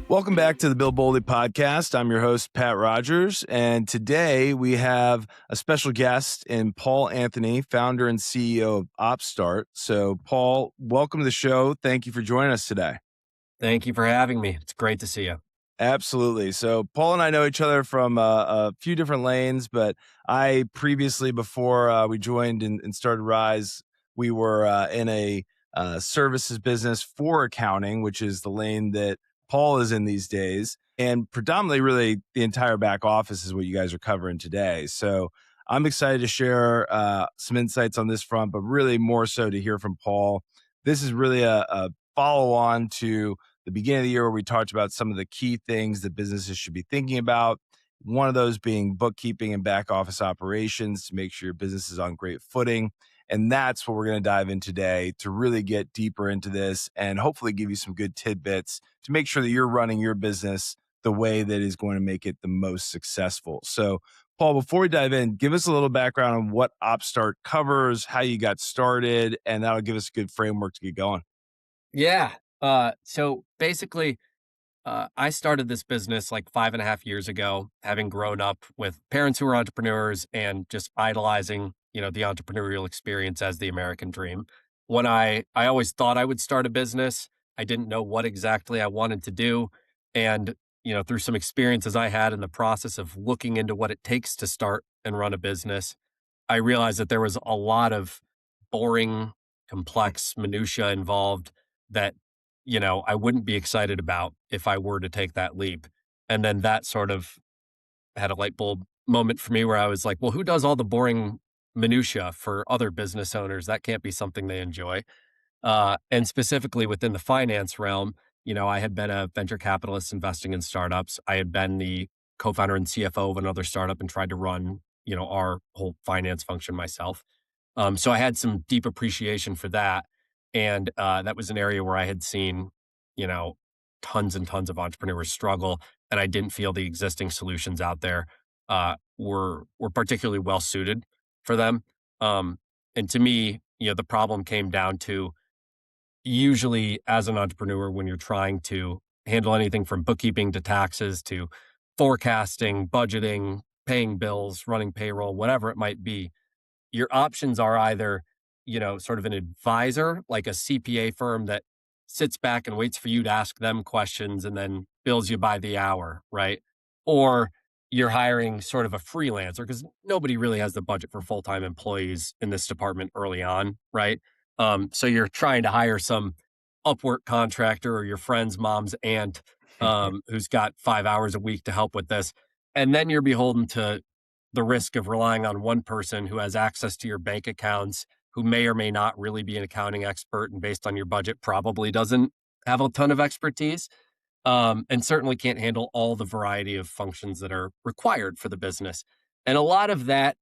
Welcome back to the Bill Boldly podcast. I'm your host, Pat Rodgers, and today we have a special guest in Paul Anthony, founder and CEO of Opstart. So, Paul, welcome to the show. Thank you for joining us today. Thank you for having me. It's great to see you. Absolutely. So, Paul and I know each other from a few different lanes, but I previously, before we joined and started Rise, we were in a services business for accounting, which is the lane that Paul is in these days. And predominantly, really, the entire back office is what you guys are covering today. So I'm excited to share some insights on this front, but really more so to hear from Paul. This is really a follow-on to the beginning of the year where we talked about some of the key things that businesses should be thinking about. One of those being bookkeeping and back office operations to make sure your business is on great footing. And that's what we're going to dive in today to really get deeper into this and hopefully give you some good tidbits to make sure that you're running your business the way that is going to make it the most successful. So, Paul, before we dive in, give us a little background on what Opstart covers, how you got started, and that'll give us a good framework to get going. Yeah. So basically, I started this business like 5.5 years ago, having grown up with parents who were entrepreneurs and just idolizing, the entrepreneurial experience as the American dream. When I always thought I would start a business, I didn't know what exactly I wanted to do. And, through some experiences I had in the process of looking into what it takes to start and run a business, I realized that there was a lot of boring, complex minutia involved that, I wouldn't be excited about if I were to take that leap. And then that sort of had a light bulb moment for me where I was like, well, who does all the boring minutia for other business owners? That can't be something they enjoy. And specifically within the finance realm, I had been a venture capitalist investing in startups. I had been the co-founder and CFO of another startup and tried to run, our whole finance function myself. So I had some deep appreciation for that. And that was an area where I had seen, you know, tons and tons of entrepreneurs struggle. And I didn't feel the existing solutions out there were particularly well suited for them. And to me, the problem came down to usually as an entrepreneur, when you're trying to handle anything from bookkeeping to taxes to forecasting, budgeting, paying bills, running payroll, whatever it might be, your options are either, sort of an advisor, like a CPA firm that sits back and waits for you to ask them questions and then bills you by the hour, right? Or you're hiring sort of a freelancer because nobody really has the budget for full-time employees in this department early on, right? So you're trying to hire some Upwork contractor or your friend's mom's aunt who's got 5 hours a week to help with this. And then you're beholden to the risk of relying on one person who has access to your bank accounts, who may or may not really be an accounting expert, and based on your budget, probably doesn't have a ton of expertise, and certainly can't handle all the variety of functions that are required for the business. And a lot of that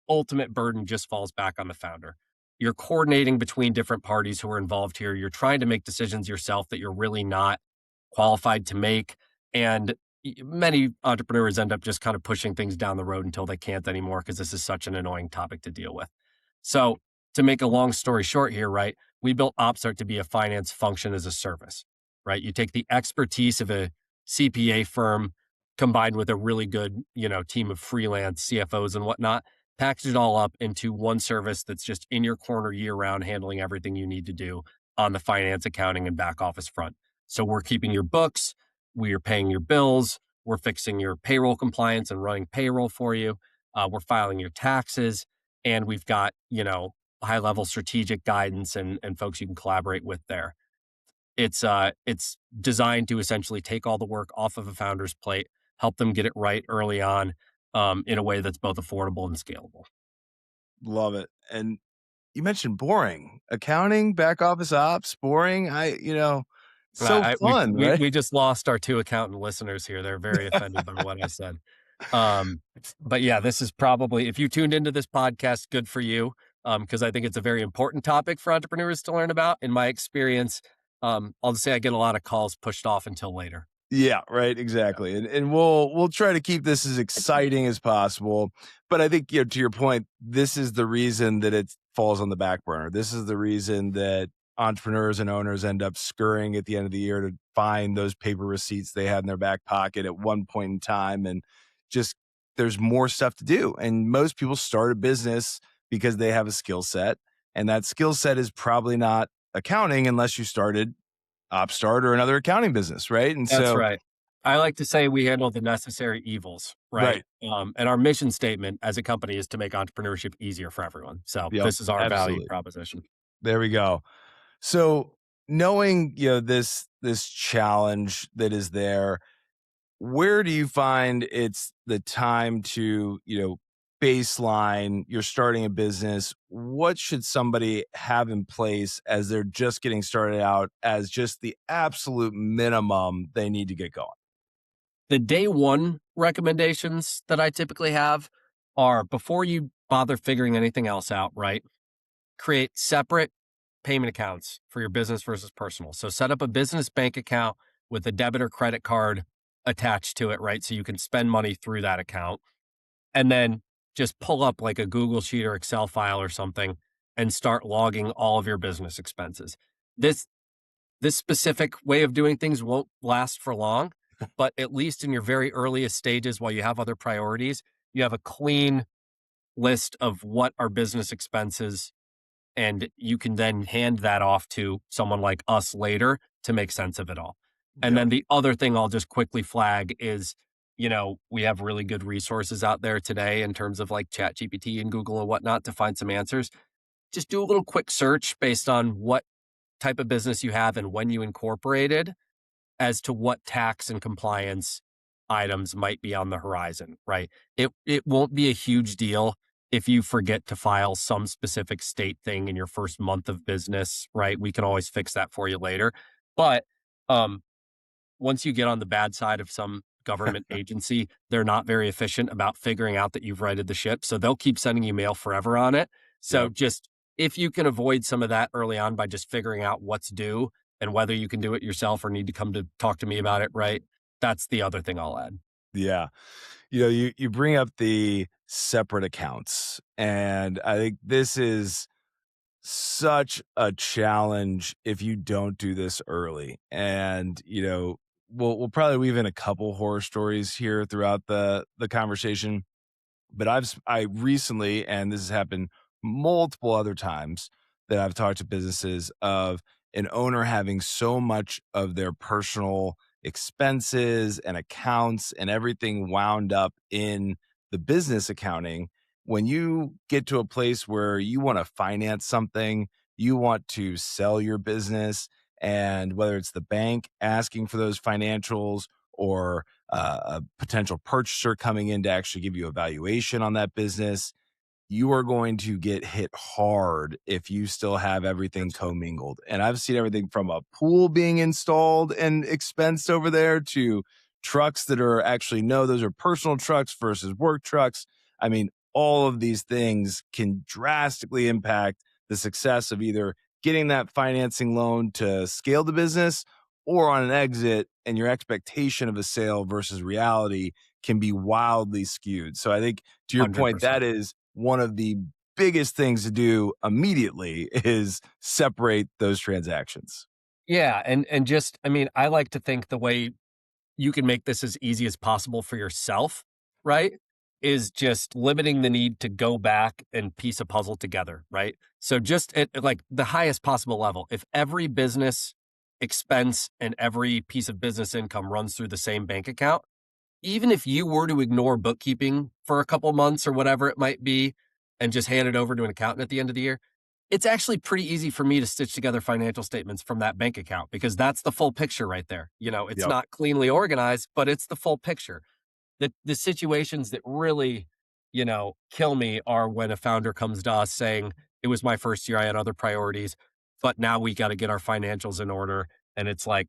ultimate burden just falls back on the founder. You're coordinating between different parties who are involved here. You're trying to make decisions yourself that you're really not qualified to make. And many entrepreneurs end up just kind of pushing things down the road until they can't anymore because this is such an annoying topic to deal with. So, to make a long story short here, right, we built Opstart to be a finance function as a service, right? You take the expertise of a CPA firm combined with a really good, team of freelance CFOs and whatnot, package it all up into one service that's just in your corner year round, handling everything you need to do on the finance, accounting, and back office front. So we're keeping your books, we're paying your bills, we're fixing your payroll compliance and running payroll for you. We're filing your taxes, and we've got, high level strategic guidance and folks you can collaborate with there. It's designed to essentially take all the work off of a founder's plate, help them get it right early on, in a way that's both affordable and scalable. Love it. And you mentioned boring. Accounting, back office ops, boring. So fun, right? We just lost our 2 accountant listeners here. They're very offended by what I said. But yeah, this is probably, if you tuned into this podcast, good for you. Because I think it's a very important topic for entrepreneurs to learn about. In my experience, I'll just say I get a lot of calls pushed off until later. Yeah, right. Exactly. And we'll try to keep this as exciting as possible. But I think, to your point, this is the reason that it falls on the back burner. This is the reason that entrepreneurs and owners end up scurrying at the end of the year to find those paper receipts they had in their back pocket at one point in time. And just there's more stuff to do. And most people start a business because they have a skill set. And that skill set is probably not accounting unless you started Opstart or another accounting business, right? And That's so, right. I like to say we handle the necessary evils, right? right. And our mission statement as a company is to make entrepreneurship easier for everyone. So Yep. this is our value Absolutely. proposition. There we go. So knowing, this challenge that is there, where do you find it's the time to, baseline, you're starting a business? What should somebody have in place as they're just getting started out as just the absolute minimum they need to get going? The day one recommendations that I typically have are before you bother figuring anything else out, right? Create separate payment accounts for your business versus personal. So set up a business bank account with a debit or credit card attached to it, right? So you can spend money through that account. And then just pull up like a Google Sheet or Excel file or something and start logging all of your business expenses. This this specific way of doing things won't last for long, but at least in your very earliest stages while you have other priorities, you have a clean list of what are business expenses, and you can then hand that off to someone like us later to make sense of it all. And Yep. then the other thing I'll just quickly flag is, we have really good resources out there today in terms of like ChatGPT and Google and whatnot to find some answers. Just do a little quick search based on what type of business you have and when you incorporated as to what tax and compliance items might be on the horizon, right? It won't be a huge deal if you forget to file some specific state thing in your first month of business, right? We can always fix that for you later. But um once you get on the bad side of some government agency, they're not very efficient about figuring out that you've righted the ship. So they'll keep sending you mail forever on it. So Yep. just if you can avoid some of that early on by just figuring out what's due and whether you can do it yourself or need to come to talk to me about it, right? That's the other thing I'll add. Yeah. You bring up the separate accounts, and I think this is such a challenge if you don't do this early. And, we'll probably weave in a couple horror stories here throughout the conversation. But I recently, and this has happened multiple other times that I've talked to businesses of an owner having so much of their personal expenses and accounts and everything wound up in the business accounting. When you get to a place where you want to finance something, you want to sell your business, and whether it's the bank asking for those financials or a potential purchaser coming in to actually give you a valuation on that business, you are going to get hit hard if you still have everything That's commingled. And I've seen everything from a pool being installed and expensed over there to trucks that are actually, no, those are personal trucks versus work trucks. I mean, all of these things can drastically impact the success of either getting that financing loan to scale the business or on an exit, and your expectation of a sale versus reality can be wildly skewed. So I think to your point, that 100%. is one of the biggest things to do immediately is separate those transactions. Yeah, and just I mean, I like to think the way you can make this as easy as possible for yourself, right? Is just limiting the need to go back and piece a puzzle together, right? So just at like the highest possible level, if every business expense and every piece of business income runs through the same bank account, even if you were to ignore bookkeeping for a couple months or whatever it might be and just hand it over to an accountant at the end of the year, it's actually pretty easy for me to stitch together financial statements from that bank account because that's the full picture right there. It's Yep. not cleanly organized, but it's the full picture. The situations that really, kill me are when a founder comes to us saying, "It was my first year, I had other priorities, but now we got to get our financials in order." And it's like,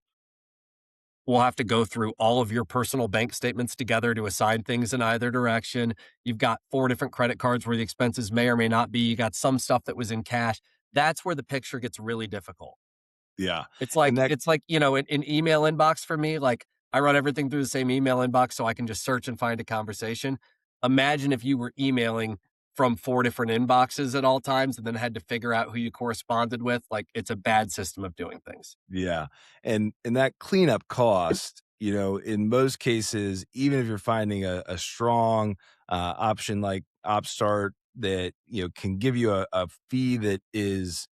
we'll have to go through all of your personal bank statements together to assign things in either direction. You've got 4 different credit cards where the expenses may or may not be. You got some stuff that was in cash. That's where the picture gets really difficult. Yeah. It's And like that it's like, an email inbox for me, like, I run everything through the same email inbox so I can just search and find a conversation. Imagine if you were emailing from 4 different inboxes at all times and then had to figure out who you corresponded with, like, it's a bad system of doing things. Yeah, and that cleanup cost, in most cases, even if you're finding a strong, option like Opstart that, can give you a fee that is,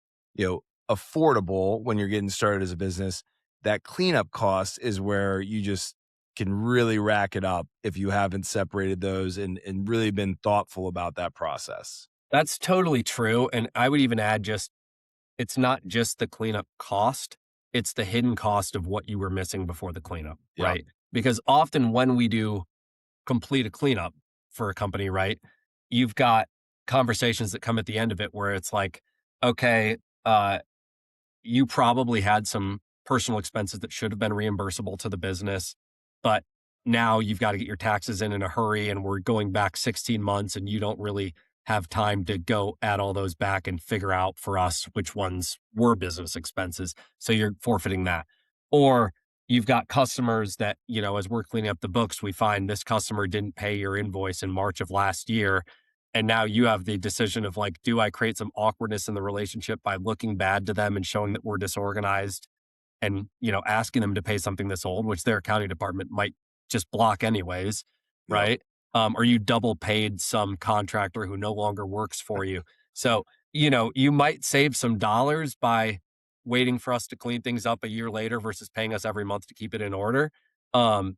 affordable when you're getting started as a business, that cleanup cost is where you just can really rack it up if you haven't separated those and really been thoughtful about that process. That's totally true, and I would even add just it's not just the cleanup cost, it's the hidden cost of what you were missing before the cleanup, Yep, right? Because often when we do complete a cleanup for a company, right, you've got conversations that come at the end of it where it's like, "Okay, you probably had some personal expenses that should have been reimbursable to the business, but now you've got to get your taxes in a hurry and we're going back 16 months and you don't really have time to go add all those back and figure out for us which ones were business expenses. So you're forfeiting that. Or you've got customers that, as we're cleaning up the books, we find this customer didn't pay your invoice in March of last year. And now you have the decision of like, do I create some awkwardness in the relationship by looking bad to them and showing that we're disorganized and, asking them to pay something that's old, which their accounting department might just block anyways, yep. right? Or you double paid some contractor who no longer works for you. So, you might save some dollars by waiting for us to clean things up a year later versus paying us every month to keep it in order,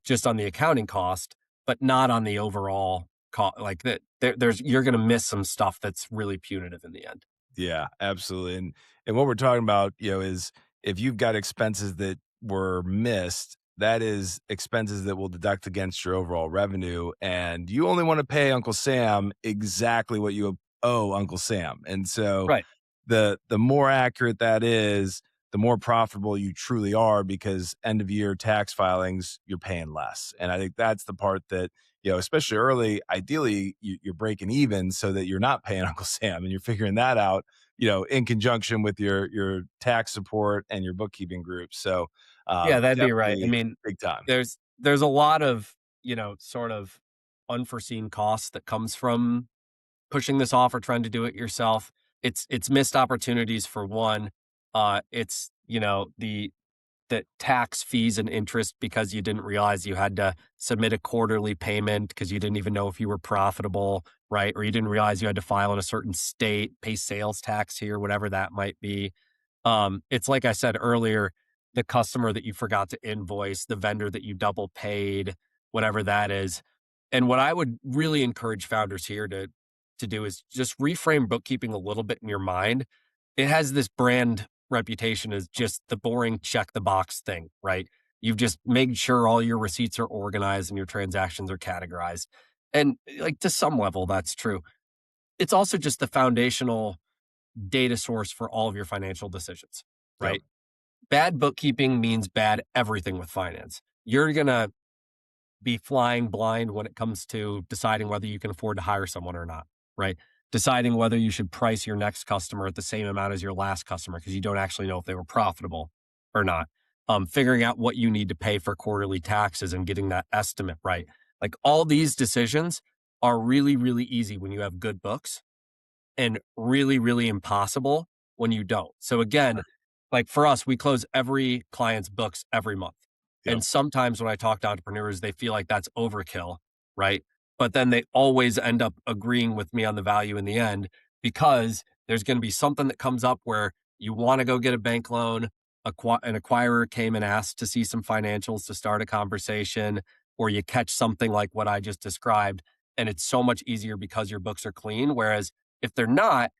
just on the accounting cost, but not on the overall cost. Like that, there's you're going to miss some stuff that's really punitive in the end. Yeah, absolutely. And what we're talking about, is if you've got expenses that were missed, that is expenses that will deduct against your overall revenue. And you only want to pay Uncle Sam exactly what you owe Uncle Sam. And so Right. the more accurate that is, the more profitable you truly are because end of year tax filings, you're paying less. And I think that's the part that, especially early, ideally you're breaking even so that you're not paying Uncle Sam and you're figuring that out, in conjunction with your tax support and your bookkeeping group. So Yeah, that'd be right. I definitely mean, big time. there's a lot of, sort of unforeseen costs that comes from pushing this off or trying to do it yourself. It's missed opportunities for one. It's, the tax fees and interest because you didn't realize you had to submit a quarterly payment because you didn't even know if you were profitable, right? Or you didn't realize you had to file in a certain state, pay sales tax here, whatever that might be. It's like I said earlier, the customer that you forgot to invoice, the vendor that you double paid, whatever that is. And what I would really encourage founders here to do is just reframe bookkeeping a little bit in your mind. It has this brand reputation as just the boring check the box thing, right? You've just made sure all your receipts are organized and your transactions are categorized. And like to some level, that's true. It's also just the foundational data source for all of your financial decisions, Yep. right? Bad bookkeeping means bad everything with finance. You're going to be flying blind when it comes to deciding whether you can afford to hire someone or not, right? Deciding whether you should price your next customer at the same amount as your last customer because you don't actually know if they were profitable or not. Figuring out what you need to pay for quarterly taxes and getting that estimate right. Like all these decisions are really, really easy when you have good books and really, really impossible when you don't. So again, like for us, we close every client's books every month. Yep. And sometimes when I talk to entrepreneurs, they feel like that's overkill, right? But then they always end up agreeing with me on the value in the end because there's going to be something that comes up where you want to go get a bank loan, an acquirer came and asked to see some financials to start a conversation, or you catch something like what I just described. And it's so much easier because your books are clean. Whereas if they're not,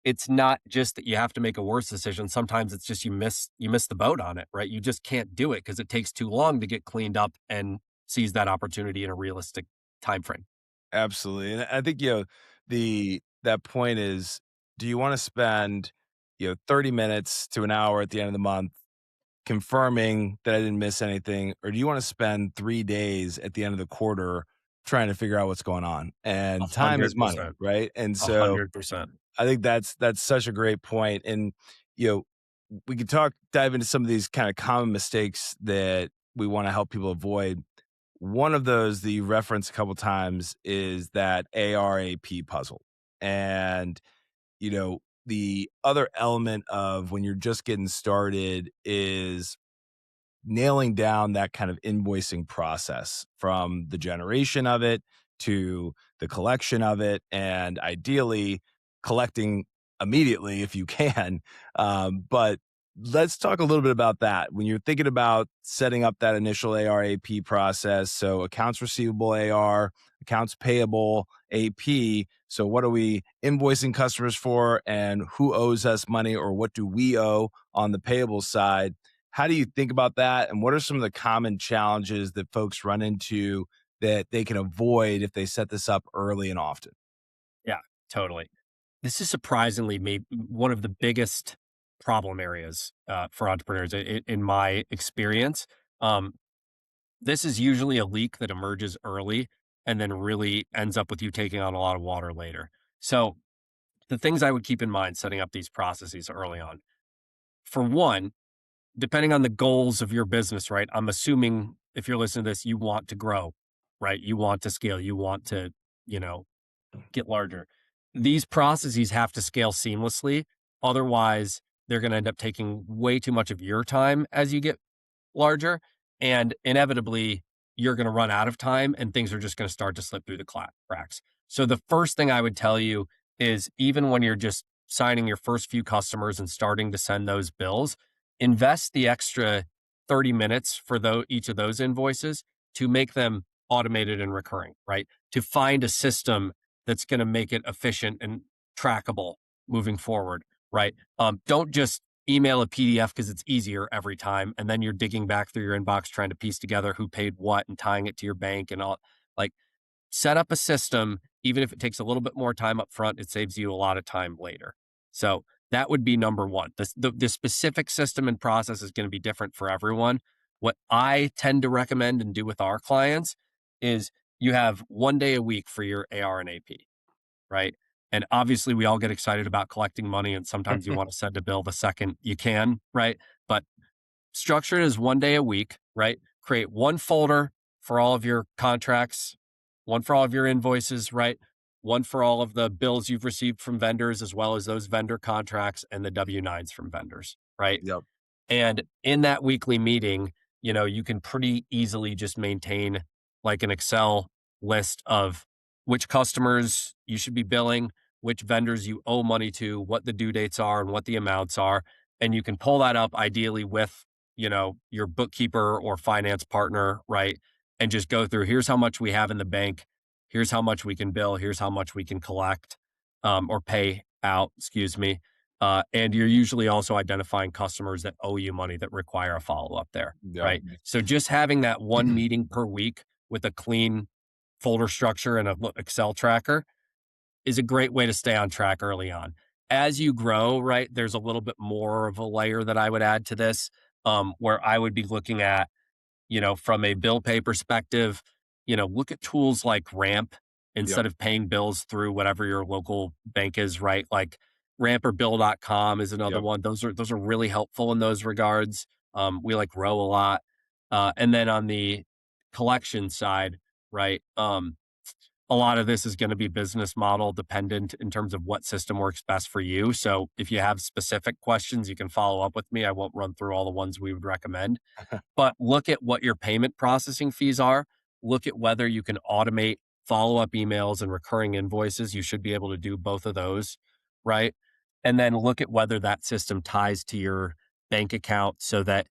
it's not just that you have to make a worse decision. Sometimes it's just you miss the boat on it, right? You just can't do it because it takes too long to get cleaned up and seize that opportunity in a realistic time frame. Absolutely. And I think, that point is, do you want to spend, 30 minutes to an hour at the end of the month confirming that I didn't miss anything? Or do you want to spend 3 days at the end of the quarter trying to figure out what's going on? A And time is hundred money, percent. right? And A so 100%. I think that's such a great point. And, we could dive into some of these kind of common mistakes that we want to help people avoid. One of those that you referenced a couple times is that ARAP puzzle. And, the other element of when you're just getting started is nailing down that kind of invoicing process from the generation of it to the collection of it, and ideally collecting immediately if you can. But let's talk a little bit about that. When you're thinking about setting up that initial ARAP process, so accounts receivable AR, accounts payable AP. So, what are we invoicing customers for, and who owes us money, or what do we owe on the payable side? How do you think about that? And what are some of the common challenges that folks run into that they can avoid if they set this up early and often? Yeah, totally. This is surprisingly maybe one of the biggest problem areas for entrepreneurs in my experience. Um, this is usually a leak that emerges early and then really ends up with you taking on a lot of water later. So, the things I would keep in mind setting up these processes early on. For one, depending on the goals of your business, right? I'm assuming if you're listening to this, you want to grow, right? You want to scale, you want to, you know, get larger. These processes have to scale seamlessly. Otherwise, they're going to end up taking way too much of your time as you get larger. And inevitably, you're going to run out of time and things are just going to start to slip through the cracks. So, the first thing I would tell you is even when you're just signing your first few customers and starting to send those bills, invest the extra 30 minutes for each of those invoices to make them automated and recurring, right? To find a system that's going to make it efficient and trackable moving forward, right? Don't just email a PDF because it's easier every time. And then you're digging back through your inbox trying to piece together who paid what and tying it to your bank and all. Like, set up a system, even if it takes a little bit more time up front, it saves you a lot of time later. So that would be number one. The specific system and process is going to be different for everyone. What I tend to recommend and do with our clients is you have 1 day a week for your AR and AP, right? And obviously, we all get excited about collecting money, and sometimes you want to send a bill the second you can, right? But structure it as 1 day a week, right? Create one folder for all of your contracts, one for all of your invoices, right? One for all of the bills you've received from vendors, as well as those vendor contracts and the W-9s from vendors, right? Yep. And in that weekly meeting, you can pretty easily just maintain like an Excel list of which customers you should be billing, which vendors you owe money to, what the due dates are, and what the amounts are. And you can pull that up ideally with, your bookkeeper or finance partner, right? And just go through here's how much we have in the bank, here's how much we can bill, here's how much we can collect or pay out, excuse me. And you're usually also identifying customers that owe you money that require a follow up there, Yep. right? So just having that one meeting per week with a clean folder structure and a Excel tracker is a great way to stay on track early on. As you grow, right, there's a little bit more of a layer that I would add to this, where I would be looking at from a bill pay perspective, look at tools like Ramp Yep. instead of paying bills through whatever your local bank is, right? Like Ramp or Bill.com is another Yep. one. Those are really helpful in those regards. We like Row a lot. And then on the collection side, right? A lot of this is going to be business model dependent in terms of what system works best for you. So if you have specific questions, you can follow up with me. I won't run through all the ones we would recommend, but look at what your payment processing fees are. Look at whether you can automate follow-up emails and recurring invoices. You should be able to do both of those, right? And then look at whether that system ties to your bank account so that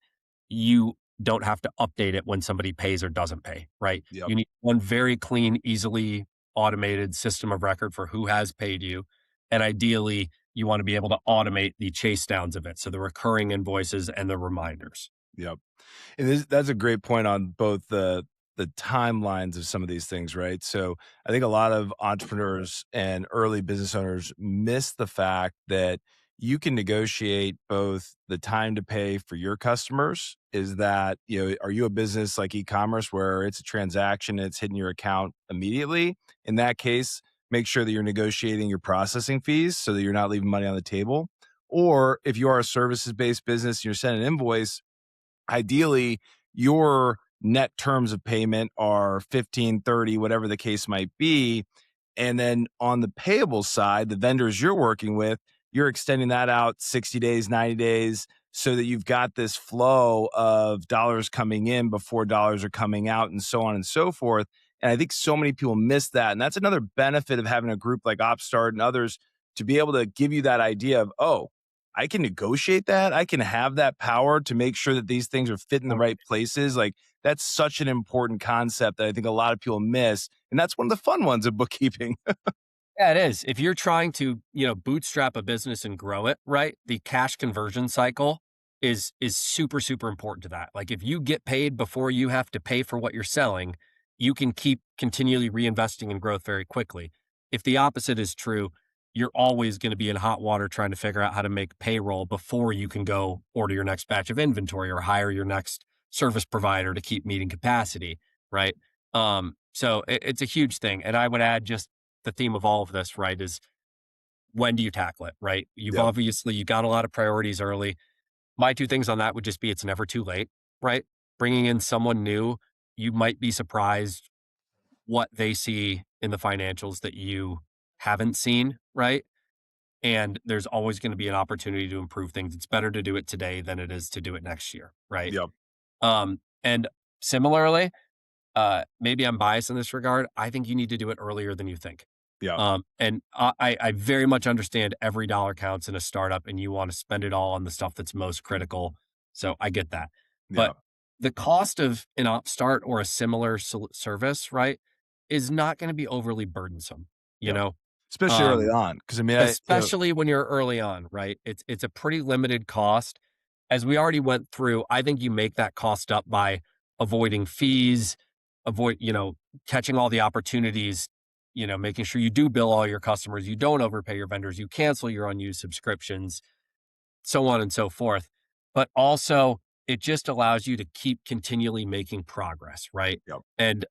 you don't have to update it when somebody pays or doesn't pay, right? Yep. You need one very clean, easily automated system of record for who has paid you. And ideally, you want to be able to automate the chase downs of it. So the recurring invoices and the reminders. Yep. And that's a great point on both the timelines of some of these things, right? So I think a lot of entrepreneurs and early business owners miss the fact that you can negotiate both the time to pay for your customers. Is that, are you a business like e-commerce where it's a transaction, it's hitting your account immediately? In that case, make sure that you're negotiating your processing fees so that you're not leaving money on the table. Or if you are a services based business, you're sending an invoice, ideally your net terms of payment are 15, 30, whatever the case might be, And then on the payable side, the vendors you're working with, you're extending that out 60 days, 90 days, so that you've got this flow of dollars coming in before dollars are coming out, and so on and so forth. And I think so many people miss that. And that's another benefit of having a group like Opstart and others to be able to give you that idea of, oh, I can negotiate that. I can have that power to make sure that these things are fit in the right places. Like, that's such an important concept that I think a lot of people miss. And that's one of the fun ones of bookkeeping. Yeah, it is. If you're trying to, bootstrap a business and grow it, right? The cash conversion cycle is super, super important to that. Like if you get paid before you have to pay for what you're selling, you can keep continually reinvesting in growth very quickly. If the opposite is true, you're always going to be in hot water trying to figure out how to make payroll before you can go order your next batch of inventory or hire your next service provider to keep meeting capacity, right? So it's a huge thing. And I would add just the theme of all of this, right, is when do you tackle it, right? Yep. You got a lot of priorities early. My two things on that would just be it's never too late, right? Bringing in someone new, you might be surprised what they see in the financials that you haven't seen, right? And there's always going to be an opportunity to improve things. It's better to do it today than it is to do it next year, right? Yep. And similarly, maybe I'm biased in this regard. I think you need to do it earlier than you think. Yep. And I very much understand every dollar counts in a startup and you want to spend it all on the stuff that's most critical. So I get that. But Yep. the cost of an Opstart or a similar service, right, is not going to be overly burdensome, you Yep. know? Especially early Um, on. Cause I mean, Especially when you're early on, right? It's a pretty limited cost. As we already went through, I think you make that cost up by avoiding fees, catching all the opportunities, making sure you do bill all your customers, you don't overpay your vendors, you cancel your unused subscriptions, so on and so forth. But also, it just allows you to keep continually making progress, right? yep. And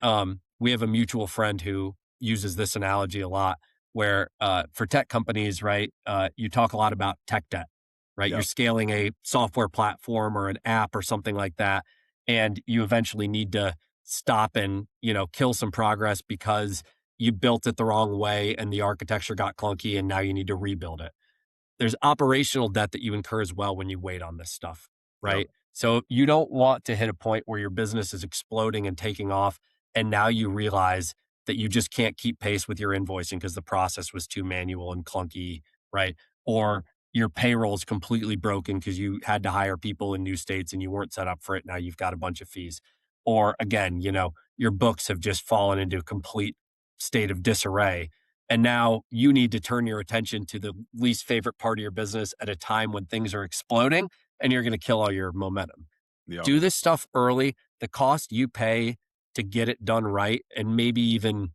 we have a mutual friend who uses this analogy a lot, where for tech companies, right, you talk a lot about tech debt, right? You're Yep. scaling a software platform or an app or something like that, and you eventually need to stop and kill some progress because you built it the wrong way and the architecture got clunky, and now you need to rebuild it. There's operational debt that you incur as well when you wait on this stuff, Yep. right? So you don't want to hit a point where your business is exploding and taking off, and now you realize that you just can't keep pace with your invoicing because the process was too manual and clunky, right? Or your payroll is completely broken because you had to hire people in new states and you weren't set up for it. Now you've got a bunch of fees. Or again, your books have just fallen into a complete state of disarray, and now you need to turn your attention to the least favorite part of your business at a time when things are exploding and you're going to kill all your momentum. Yep. Do this stuff early. The cost you pay to get it done right and maybe even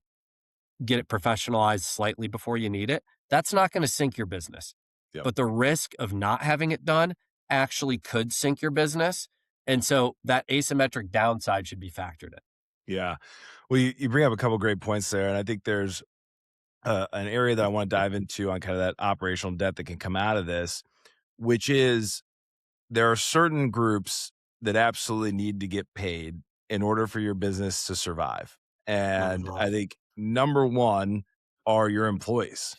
get it professionalized slightly before you need it, that's not going to sink your business. Yep. But the risk of not having it done actually could sink your business. And so that asymmetric downside should be factored in. Yeah. Well, you bring up a couple great points there. And I think there's an area that I want to dive into on kind of that operational debt that can come out of this, which is there are certain groups that absolutely need to get paid in order for your business to survive. And Mhm. I think number one are your employees.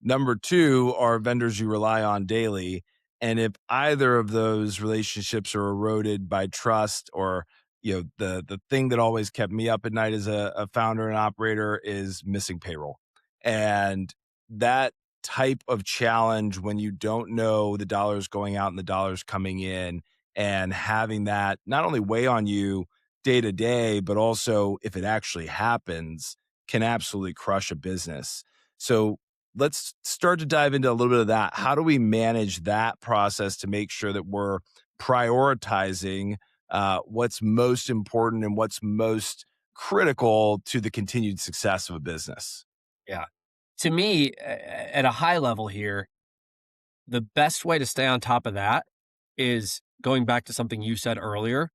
Number two are vendors you rely on daily. And if either of those relationships are eroded by trust, or the thing that always kept me up at night as a founder and operator is missing payroll. And that type of challenge, when you don't know the dollars going out and the dollars coming in, and having that not only weigh on you day to day, but also if it actually happens, can absolutely crush a business. So let's start to dive into a little bit of that. How do we manage that process to make sure that we're prioritizing what's most important and what's most critical to the continued success of a business? Yeah. To me, at a high level here, the best way to stay on top of that is going back to something you said earlier,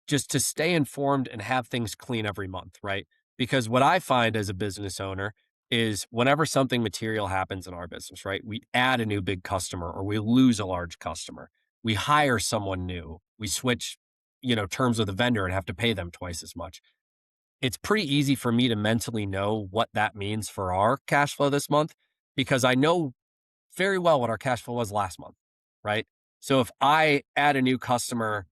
just to stay informed and have things clean every month, right? Because what I find as a business owner is whenever something material happens in our business, right? We add a new big customer or we lose a large customer. We hire someone new. We switch, terms with a vendor and have to pay them twice as much. it's pretty easy for me to mentally know what that means for our cash flow this month because I know very well what our cash flow was last month, right? So if I add a new customer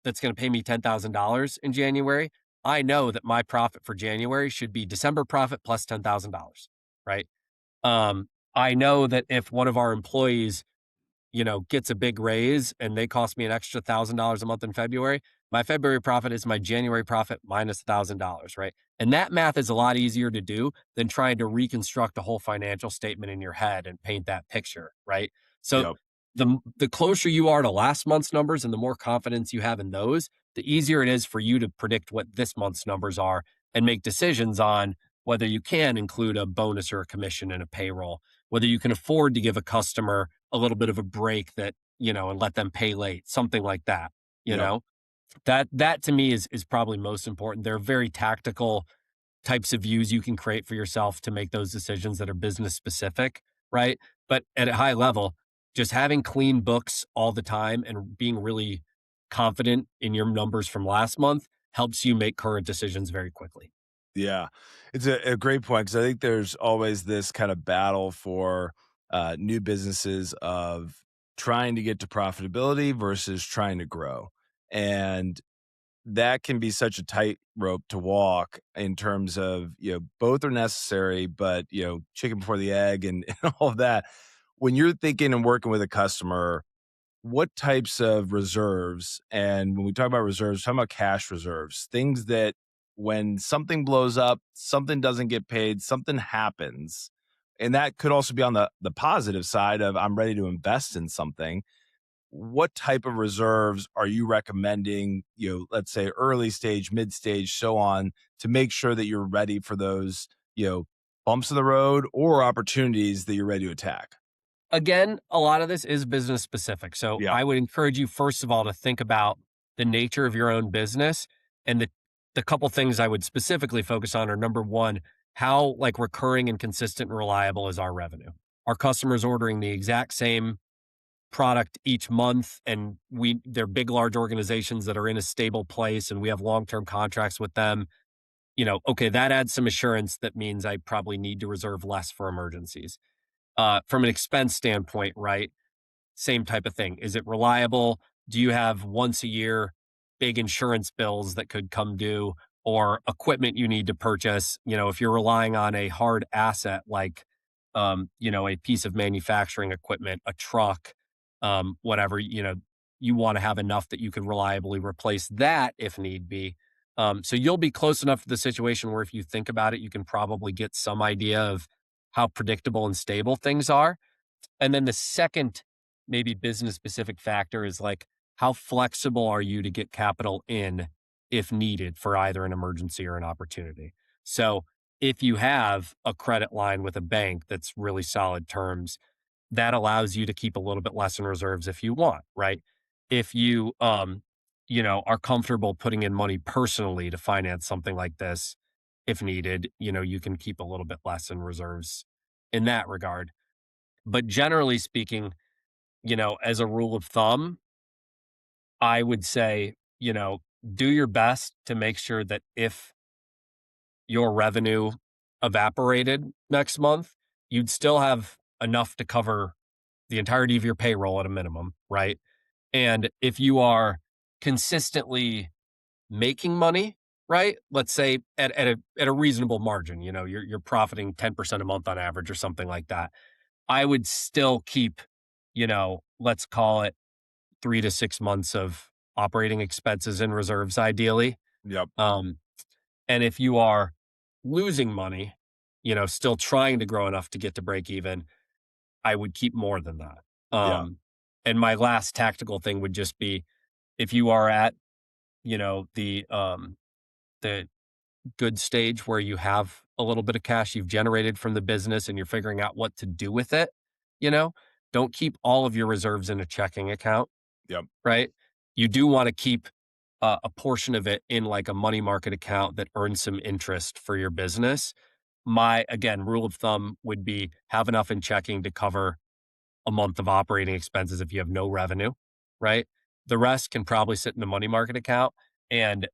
that's going to pay me $10,000 in January, I know that my profit for January should be December profit plus $10,000, right? I know that if one of our employees gets a big raise and they cost me an extra $1,000 a month in February, my February profit is my January profit minus $1,000, right? And that math is a lot easier to do than trying to reconstruct a whole financial statement in your head and paint that picture, right? So Yep. the closer you are to last month's numbers and the more confidence you have in those, the easier it is for you to predict what this month's numbers are and make decisions on whether you can include a bonus or a commission in a payroll, whether you can afford to give a customer a little bit of a break and let them pay late, something like that, you Yep. know? That to me is probably most important. There are very tactical types of views you can create for yourself to make those decisions that are business specific, right? But at a high level, just having clean books all the time and being really confident in your numbers from last month helps you make current decisions very quickly. Yeah, it's a great point because I think there's always this kind of battle for new businesses of trying to get to profitability versus trying to grow. And that can be such a tightrope to walk in terms of, both are necessary, but, chicken before the egg and, and all of that. When you're thinking and working with a customer, what types of reserves, and when we talk about reserves, talking about cash reserves, things that when something blows up, something doesn't get paid, something happens, and that could also be on the positive side of I'm ready to invest in something. What type of reserves are you recommending, let's say early stage, mid stage, so on, to make sure that you're ready for those, bumps in the road or opportunities that you're ready to attack? Again, a lot of this is business specific. So Yeah. I would encourage you, first of all, to think about the nature of your own business. And the couple things I would specifically focus on are number one, how like recurring and consistent and reliable is our revenue? Our customers ordering the exact same product each month and they're big, large organizations that are in a stable place and we have long-term contracts with them. Okay, that adds some assurance that means I probably need to reserve less for emergencies. From an expense standpoint, right? Same type of thing. Is it reliable? Do you have once a year big insurance bills that could come due or equipment you need to purchase? If you're relying on a hard asset like, a piece of manufacturing equipment, a truck, whatever, you want to have enough that you can reliably replace that if need be. So you'll be close enough to the situation where if you think about it, you can probably get some idea of how predictable and stable things are. And then the second, maybe business specific factor is like, how flexible are you to get capital in if needed for either an emergency or an opportunity? So if you have a credit line with a bank that's really solid terms, that allows you to keep a little bit less in reserves if you want, right? If you, are comfortable putting in money personally to finance something like this, if needed, you can keep a little bit less in reserves in that regard. But generally speaking, as a rule of thumb, I would say, do your best to make sure that if your revenue evaporated next month, you'd still have enough to cover the entirety of your payroll at a minimum, right? And if you are consistently making money, right? Let's say at a reasonable margin, you're profiting 10% a month on average or something like that. I would still keep, let's call it 3 to 6 months of operating expenses and reserves ideally. Yep. Um, and if you are losing money, still trying to grow enough to get to break even, I would keep more than that. Yeah. And my last tactical thing would just be if you are at, the good stage where you have a little bit of cash you've generated from the business and you're figuring out what to do with it, you know, don't keep all of your reserves in a checking account, Yep. right? You do want to keep a portion of it in like a money market account that earns some interest for your business. My, again, rule of thumb would be have enough in checking to cover a month of operating expenses if you have no revenue, right? The rest can probably sit in a money market account. And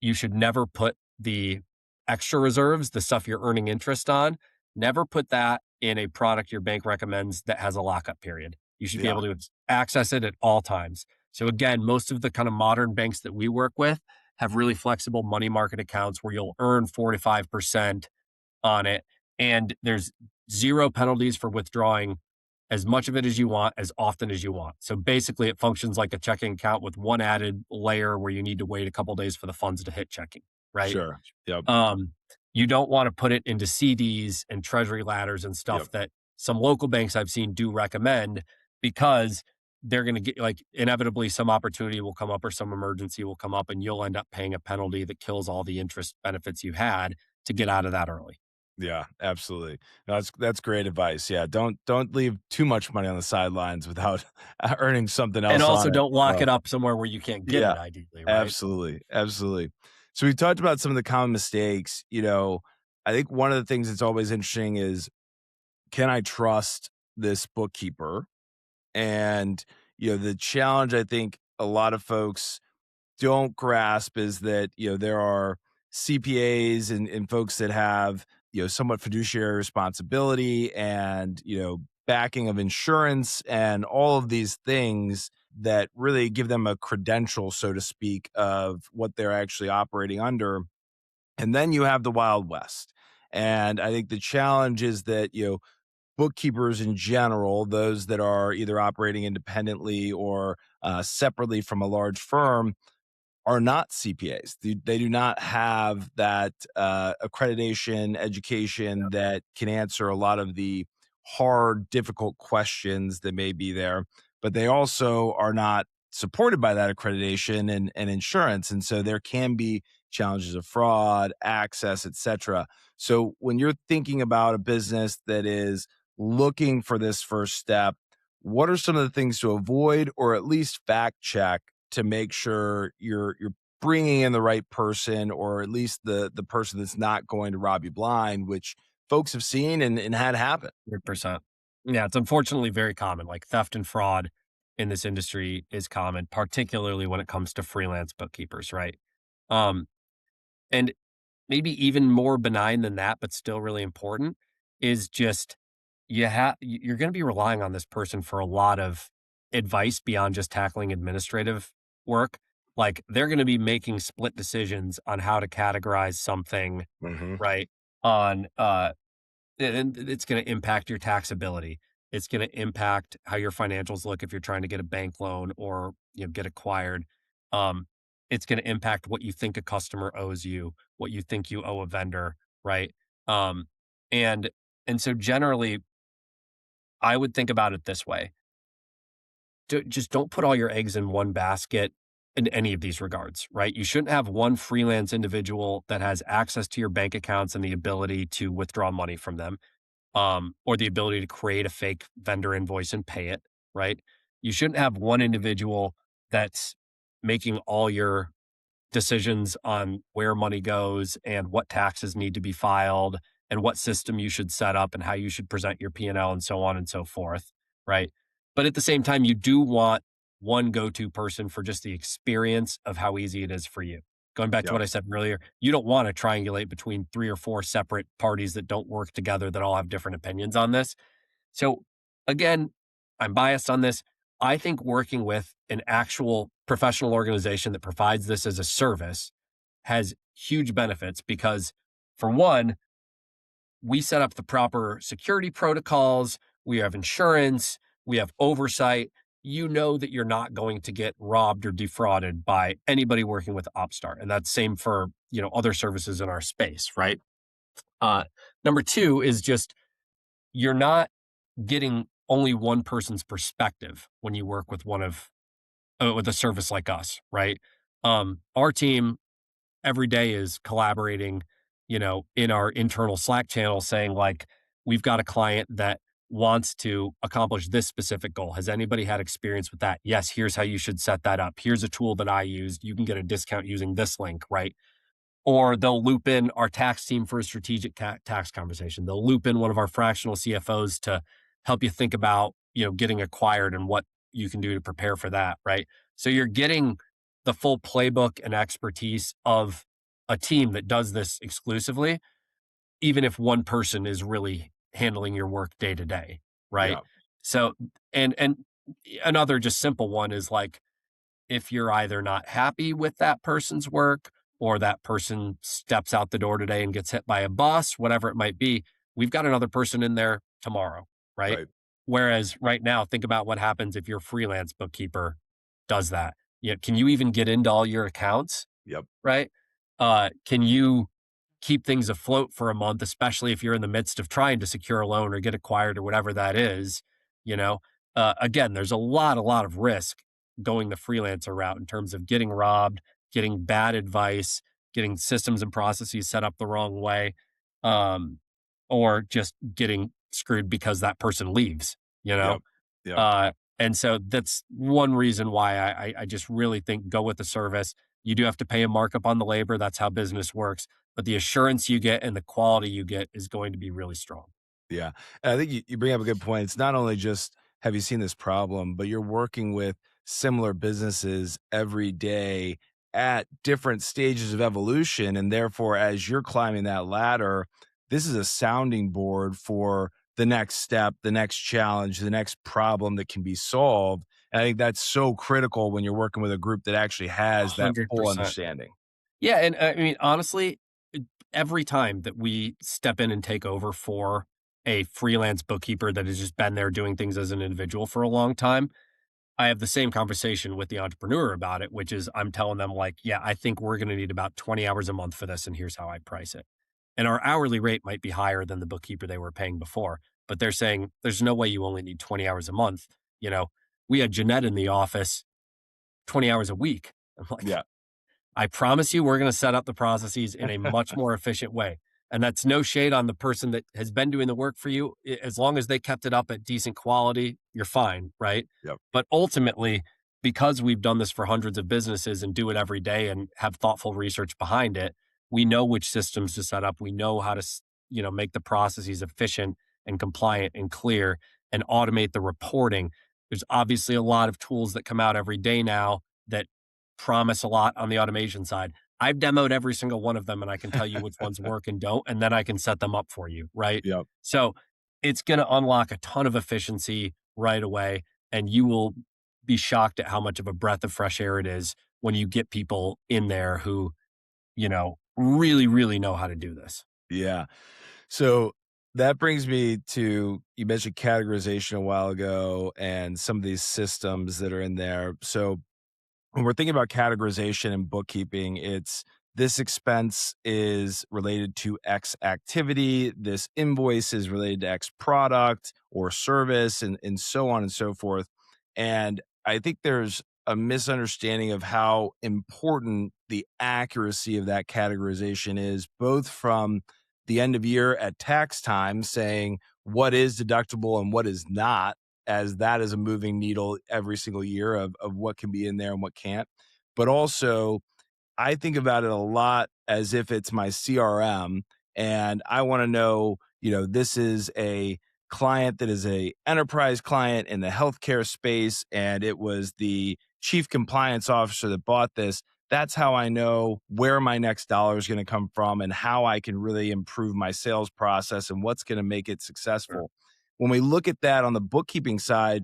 you should never put the extra reserves, the stuff you're earning interest on, never put that in a product your bank recommends that has a lockup period. You should be Yeah, able to access it at all times. So again, most of the kind of modern banks that we work with have really flexible money market accounts where you'll earn 4 to 5% on it. And there's zero penalties for withdrawing as much of it as you want, as often as you want. So basically, it functions like a checking account with one added layer where you need to wait a couple days for the funds to hit checking, right? sure. Yep, Um, you don't want to put it into CDs and treasury ladders and yep. stuff that some local banks I've seen do recommend because they're going to get like inevitably some opportunity will come up or some emergency will come up and you'll end up paying a penalty that kills all the interest benefits you had to get out of that early. Yeah, absolutely. No, that's great advice. Yeah, don't leave too much money on the sidelines without earning something And else also on it. don't lock it up somewhere where you can't get Yeah, it ideally, right? absolutely, absolutely. So we talked about some of the common mistakes. I think one of the things that's always interesting is, can I trust this bookkeeper? And the challenge I think a lot of folks don't grasp is that there are CPAs and folks that have somewhat fiduciary responsibility and backing of insurance and all of these things that really give them a credential, so to speak, of what they're actually operating under. And then you have the Wild West. And I think the challenge is that bookkeepers in general, those that are either operating independently or separately from a large firm, are not CPAs. They do not have that accreditation, education that can answer a lot of the hard, difficult questions that may be there. But they also are not supported by that accreditation and insurance. And so there can be challenges of fraud, access, et cetera. So when you're thinking about a business that is looking for this first step, what are some of the things to avoid or at least fact check to make sure you're bringing in the right person, or at least the person that's not going to rob you blind, which folks have seen and had happen. 100%. Yeah, it's unfortunately very common. Like theft and fraud in this industry is common, particularly when it comes to freelance bookkeepers, right? Um, and maybe even more benign than that, but still really important, is just you're going to be relying on this person for a lot of advice beyond just tackling administrative work. Like they're going to be making split decisions on how to categorize something, Hmm. right? On and it's going to impact your taxability. It's going to impact how your financials look if you're trying to get a bank loan or get acquired. Um, it's going to impact what you think a customer owes you, what you think you owe a vendor, right? Um, and so generally, I would think about it this way: just don't put all your eggs in one basket in any of these regards, right? You shouldn't have one freelance individual that has access to your bank accounts and the ability to withdraw money from them, or the ability to create a fake vendor invoice and pay it, right? You shouldn't have one individual that's making all your decisions on where money goes and what taxes need to be filed and what system you should set up and how you should present your P&L and L and so on and so forth, right? But at the same time, you do want one go-to person for just the experience of how easy it is for you. Going back to Yep. what I said earlier, you don't want to triangulate between 3 or 4 separate parties that don't work together that all have different opinions on this. So again, I'm biased on this. I think working with an actual professional organization that provides this as a service has huge benefits because, for one, we set up the proper security protocols, we have insurance, we have oversight. You know that you're not going to get robbed or defrauded by anybody working with Opstart. And that's same for, other services in our space, right? Uh, Number two is just you're not getting only one person's perspective when you work with with a service like us, right? Our team every day is collaborating, in our internal Slack channel saying like, we've got a client that wants to accomplish this specific goal. Has anybody had experience with that? Yes, here's how you should set that up. Here's a tool that I used. You can get a discount using this link, right? Or they'll loop in our tax team for a strategic tax conversation. They'll loop in one of our fractional CFOs to help you think about, getting acquired and what you can do to prepare for that, right? So you're getting the full playbook and expertise of a team that does this exclusively, even if one person is really handling your work day to day, right? Yeah. So, and another just simple one is like, if you're either not happy with that person's work or that person steps out the door today and gets hit by a bus, whatever it might be, we've got another person in there tomorrow, right? Right. Whereas right now, think about what happens if your freelance bookkeeper does that. Yeah, can you even get into all your accounts? Yep. Right? Can you keep things afloat for a month, especially if you're in the midst of trying to secure a loan or get acquired or whatever that is? You know, again, there's a lot of risk going the freelancer route in terms of getting robbed, getting bad advice, getting systems and processes set up the wrong way, um, or just getting screwed because that person leaves, you know? Yep. Yep. Uh, and so that's one reason why I just really think go with the service. You do have to pay a markup on the labor. That's how business works. But the assurance you get and the quality you get is going to be really strong. Yeah. And I think you bring up a good point. It's not only just have you seen this problem, but you're working with similar businesses every day at different stages of evolution. And therefore, as you're climbing that ladder, this is a sounding board for the next step, the next challenge, the next problem that can be solved. And I think that's so critical when you're working with a group that actually has that full 100%. understanding. Yeah. And I mean, honestly, every time that we step in and take over for a freelance bookkeeper that has just been there doing things as an individual for a long time, I have the same conversation with the entrepreneur about it, which is I'm telling them like, yeah, I think we're going to need about 20 hours a month for this. And here's how I price it. And our hourly rate might be higher than the bookkeeper they were paying before, but they're saying there's no way you only need 20 hours a month. You know, we had Jeanette in the office 20 hours a week. I'm like, Yeah. I promise you, we're going to set up the processes in a much more efficient way. And that's no shade on the person that has been doing the work for you. As long as they kept it up at decent quality, you're fine, right? Yep. But ultimately, because we've done this for hundreds of businesses and do it every day and have thoughtful research behind it, we know which systems to set up. We know how to, make the processes efficient and compliant and clear and automate the reporting. There's obviously a lot of tools that come out every day now that promise a lot on the automation side. I've demoed every single one of them and I can tell you which ones work and don't, and then I can set them up for you, right? Yep. So it's going to unlock a ton of efficiency right away. And you will be shocked at how much of a breath of fresh air it is when you get people in there who, really, really know how to do this. Yeah. So that brings me to you mentioned categorization a while ago and some of these systems that are in there. So when we're thinking about categorization and bookkeeping, it's this expense is related to X activity, this invoice is related to X product or service, and so on and so forth. And I think there's a misunderstanding of how important the accuracy of that categorization is, both from the end of year at tax time, saying what is deductible and what is not, as that is a moving needle every single year of what can be in there and what can't. But also, I think about it a lot as if it's my CRM and I want to know, this is a client that is a enterprise client in the healthcare space and it was the chief compliance officer that bought this. That's how I know where my next dollar is going to come from and how I can really improve my sales process and what's going to make it Sure. successful. When we look at that on the bookkeeping side,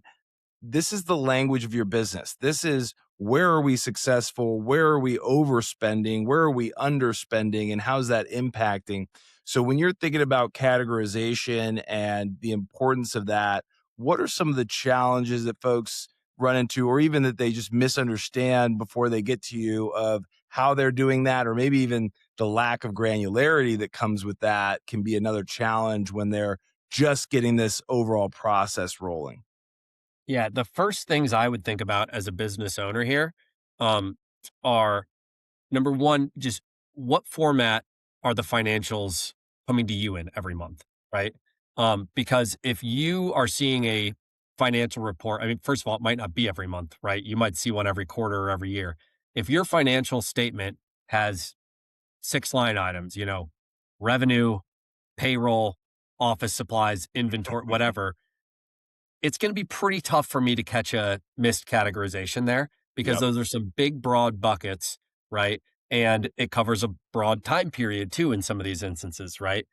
this is the language of your business. This is where are we successful? Where are we overspending? Where are we underspending? And how's that impacting? So, when you're thinking about categorization and the importance of that, what are some of the challenges that folks run into, or even that they just misunderstand before they get to you of how they're doing that, or maybe even the lack of granularity that comes with that can be another challenge when they're just getting this overall process rolling? Yeah, the first things I would think about as a business owner here um, are number one, just what format are the financials coming to you in every month, right? Because if you are seeing a financial report, I mean, first of all, it might not be every month, right? You might see one every quarter or every year. If your financial statement has six line items, revenue, payroll, office supplies, inventory, whatever, it's going to be pretty tough for me to catch a missed categorization there because Yep. those are some big, broad buckets, right? and it covers a broad time period too in some of these instances, right?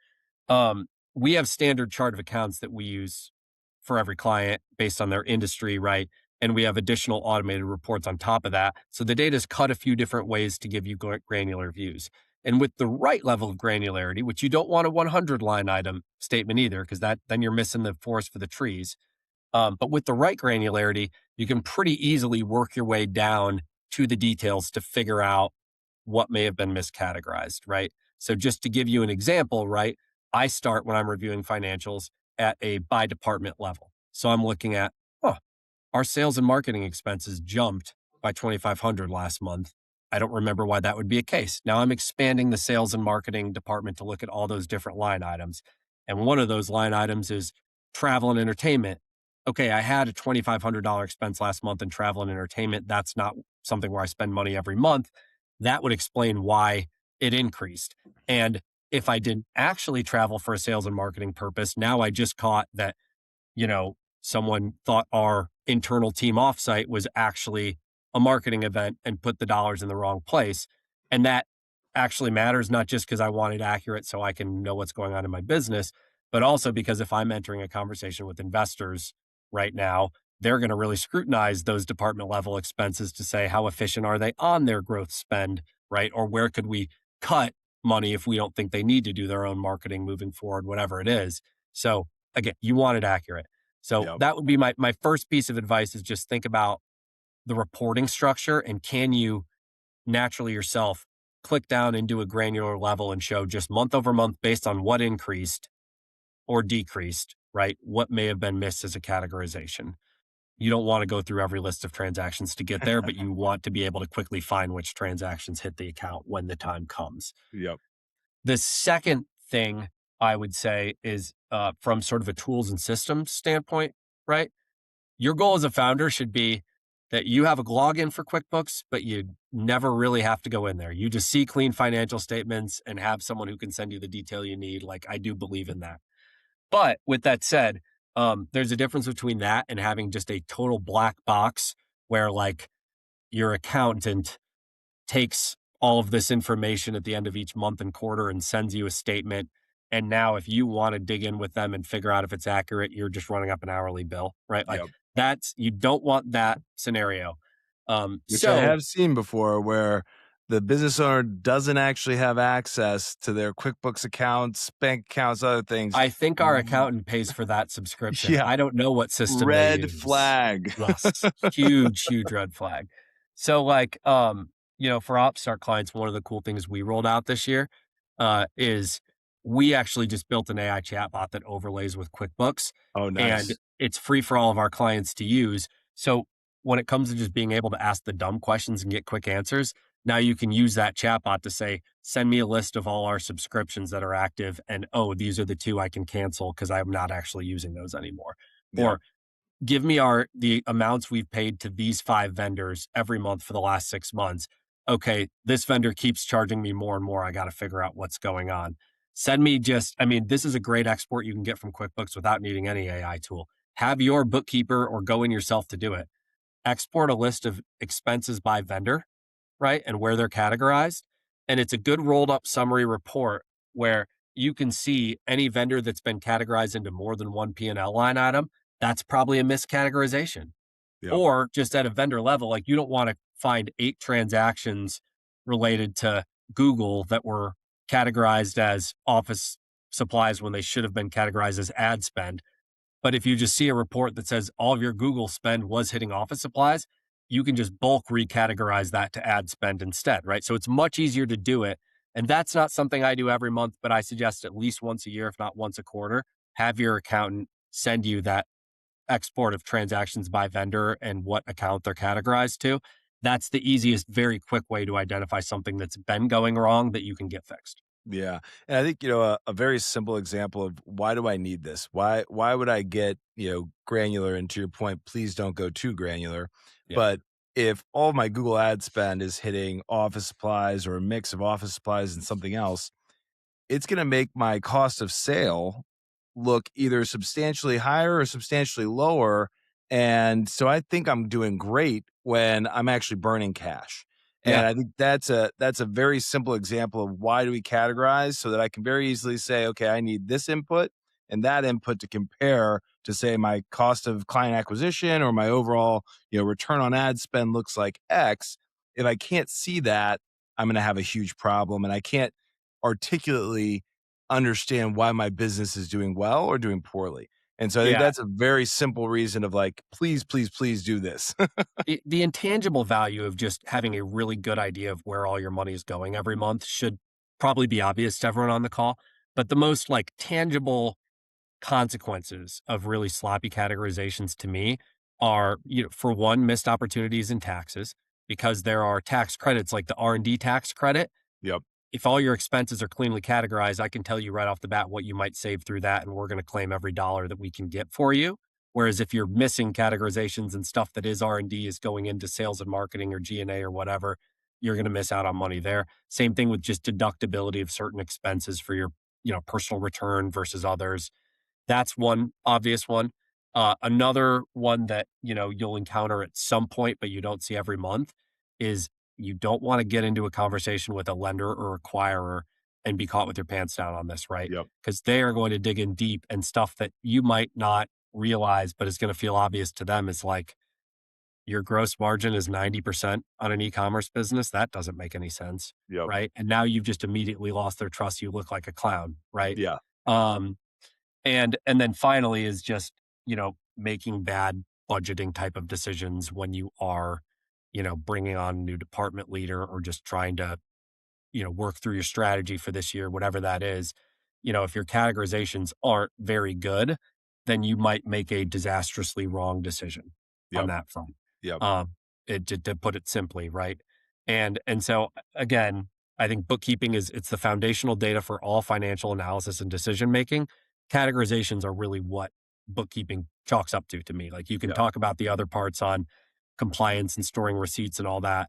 Um, we have standard chart of accounts that we use for every client based on their industry, right? And we have additional automated reports on top of that. So the data is cut a few different ways to give you granular views. And with the right level of granularity, which you don't want a 100 line item statement either, because that then you're missing the forest for the trees. But with the right granularity, you can pretty easily work your way down to the details to figure out what may have been miscategorized, right? So just to give you an example, right? I start when I'm reviewing financials at a by department level. So I'm looking at, huh, our sales and marketing expenses jumped by 2,500 last month. I don't remember why that would be a case. Now I'm expanding the sales and marketing department to look at all those different line items. And one of those line items is travel and entertainment. Okay, I had a $2,500 expense last month in travel and entertainment. That's not something where I spend money every month. That would explain why it increased. And if I didn't actually travel for a sales and marketing purpose, now I just caught that, someone thought our internal team offsite was actually a marketing event and put the dollars in the wrong place. And that actually matters, not just because I want it accurate so I can know what's going on in my business, but also because if I'm entering a conversation with investors right now, they're going to really scrutinize those department level expenses to say how efficient are they on their growth spend, right? Or where could we cut money if we don't think they need to do their own marketing moving forward, whatever it is. So again, you want it accurate. So Yep. that would be my first piece of advice is just think about the reporting structure and can you naturally yourself click down and do a granular level and show just month over month based on what increased or decreased, right? What may have been missed as a categorization. You don't want to go through every list of transactions to get there, but you want to be able to quickly find which transactions hit the account when the time comes. Yep. The second thing I would say is from sort of a tools and systems standpoint, right? Your goal as a founder should be that you have a login for QuickBooks, but you never really have to go in there. You just see clean financial statements and have someone who can send you the detail you need. Like I do believe in that. But with that said, there's a difference between that and having just a total black box where like your accountant takes all of this information at the end of each month and quarter and sends you a statement. And now, if you want to dig in with them and figure out if it's accurate, you're just running up an hourly bill, right? Like Yep. you don't want that scenario. Which I So have seen before where the business owner doesn't actually have access to their QuickBooks accounts, bank accounts, other things. I think our accountant pays for that subscription. Yeah. I don't know what system they Red use. flag. Yes, huge, huge red flag. So, like, for Opstart clients, one of the cool things we rolled out this year is we actually just built an AI chatbot that overlays with QuickBooks, Oh, and nice. it's free for all of our clients to use. So, when it comes to just being able to ask the dumb questions and get quick answers, now you can use that chatbot to say, send me a list of all our subscriptions that are active. And oh, these are the two I can cancel because I'm not actually using those anymore. Yep. Or give me the amounts we've paid to these 5 vendors every month for the last 6 months. Okay, this vendor keeps charging me more and more. I got to figure out what's going on. Send me this is a great export you can get from QuickBooks without needing any AI tool. Have your bookkeeper or go in yourself to do it. Export a list of expenses by vendor, right? And where they're categorized. And it's a good rolled up summary report where you can see any vendor that's been categorized into more than one P&L line item. That's probably a miscategorization. Yep. Or just at a vendor level, like you don't want to find 8 transactions related to Google that were categorized as office supplies when they should have been categorized as ad spend. But if you just see a report that says all of your Google spend was hitting office supplies, you can just bulk recategorize that to ad spend instead, right? So it's much easier to do it. And that's not something I do every month, but I suggest at least once a year, if not once a quarter, have your accountant send you that export of transactions by vendor and what account they're categorized to. That's the easiest, very quick way to identify something that's been going wrong that you can get fixed. Yeah. And I think, a very simple example of why do I need this? Why would I get, granular? And to your point, please don't go too granular. Yeah. But if all of my Google ad spend is hitting office supplies or a mix of office supplies and something else, it's going to make my cost of sale look either substantially higher or substantially lower. And so I think I'm doing great when I'm actually burning cash. And Yeah. I think that's a very simple example of why do we categorize so that I can very easily say, okay, I need this input and that input to compare to say my cost of client acquisition or my overall, return on ad spend looks like X. If I can't see that, I'm going to have a huge problem and I can't articulately understand why my business is doing well or doing poorly. And so I think Yeah. that's a very simple reason of like, please, please, please do this. The intangible value of just having a really good idea of where all your money is going every month should probably be obvious to everyone on the call. But the most like tangible consequences of really sloppy categorizations to me are, for one, missed opportunities in taxes because there are tax credits like the R&D tax credit. Yep. If all your expenses are cleanly categorized, I can tell you right off the bat what you might save through that, and we're going to claim every dollar that we can get for you. Whereas if you're missing categorizations and stuff that is R&D is going into sales and marketing or G&A or whatever, you're going to miss out on money there. Same thing with just deductibility of certain expenses for your, personal return versus others. That's one obvious one. Another one that, you'll encounter at some point, but you don't see every month is you don't want to get into a conversation with a lender or acquirer and be caught with your pants down on this, right? Yep. Because they are going to dig in deep and stuff that you might not realize, but is going to feel obvious to them is like your gross margin is 90% on an e-commerce business. That doesn't make any sense, Yep. right? And now you've just immediately lost their trust. You look like a clown, right? Yeah. Um, and then finally is just, making bad budgeting type of decisions when you are, bringing on a new department leader or just trying to, work through your strategy for this year, whatever that is. If your categorizations aren't very good, then you might make a disastrously wrong decision on Yep. that front. Yep. Um, to put it simply, right? And so again, I think bookkeeping it's the foundational data for all financial analysis and decision making. Categorizations are really what bookkeeping chalks up to me. Like you can Yep. talk about the other parts on compliance and storing receipts and all that.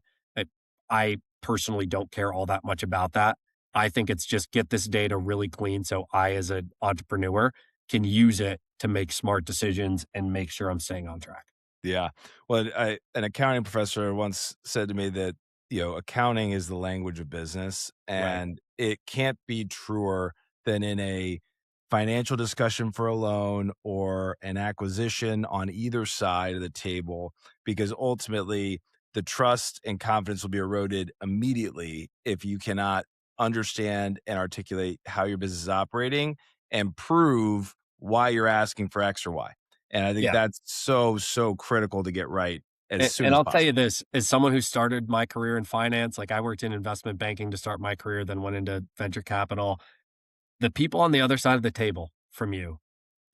I personally don't care all that much about that. I think it's just get this data really clean so I, as an entrepreneur, can use it to make smart decisions and make sure I'm staying on track. Yeah. Well, an accounting professor once said to me that, accounting is the language of business, Right. and it can't be truer than in a financial discussion for a loan or an acquisition on either side of the table, because ultimately the trust and confidence will be eroded immediately if you cannot understand and articulate how your business is operating and prove why you're asking for X or Y. And I think Yeah. that's so, so critical to get right as soon And as I'll tell you possible. this, as someone who started my career in finance, like I worked in investment banking to start my career, then went into venture capital. The people on the other side of the table from you,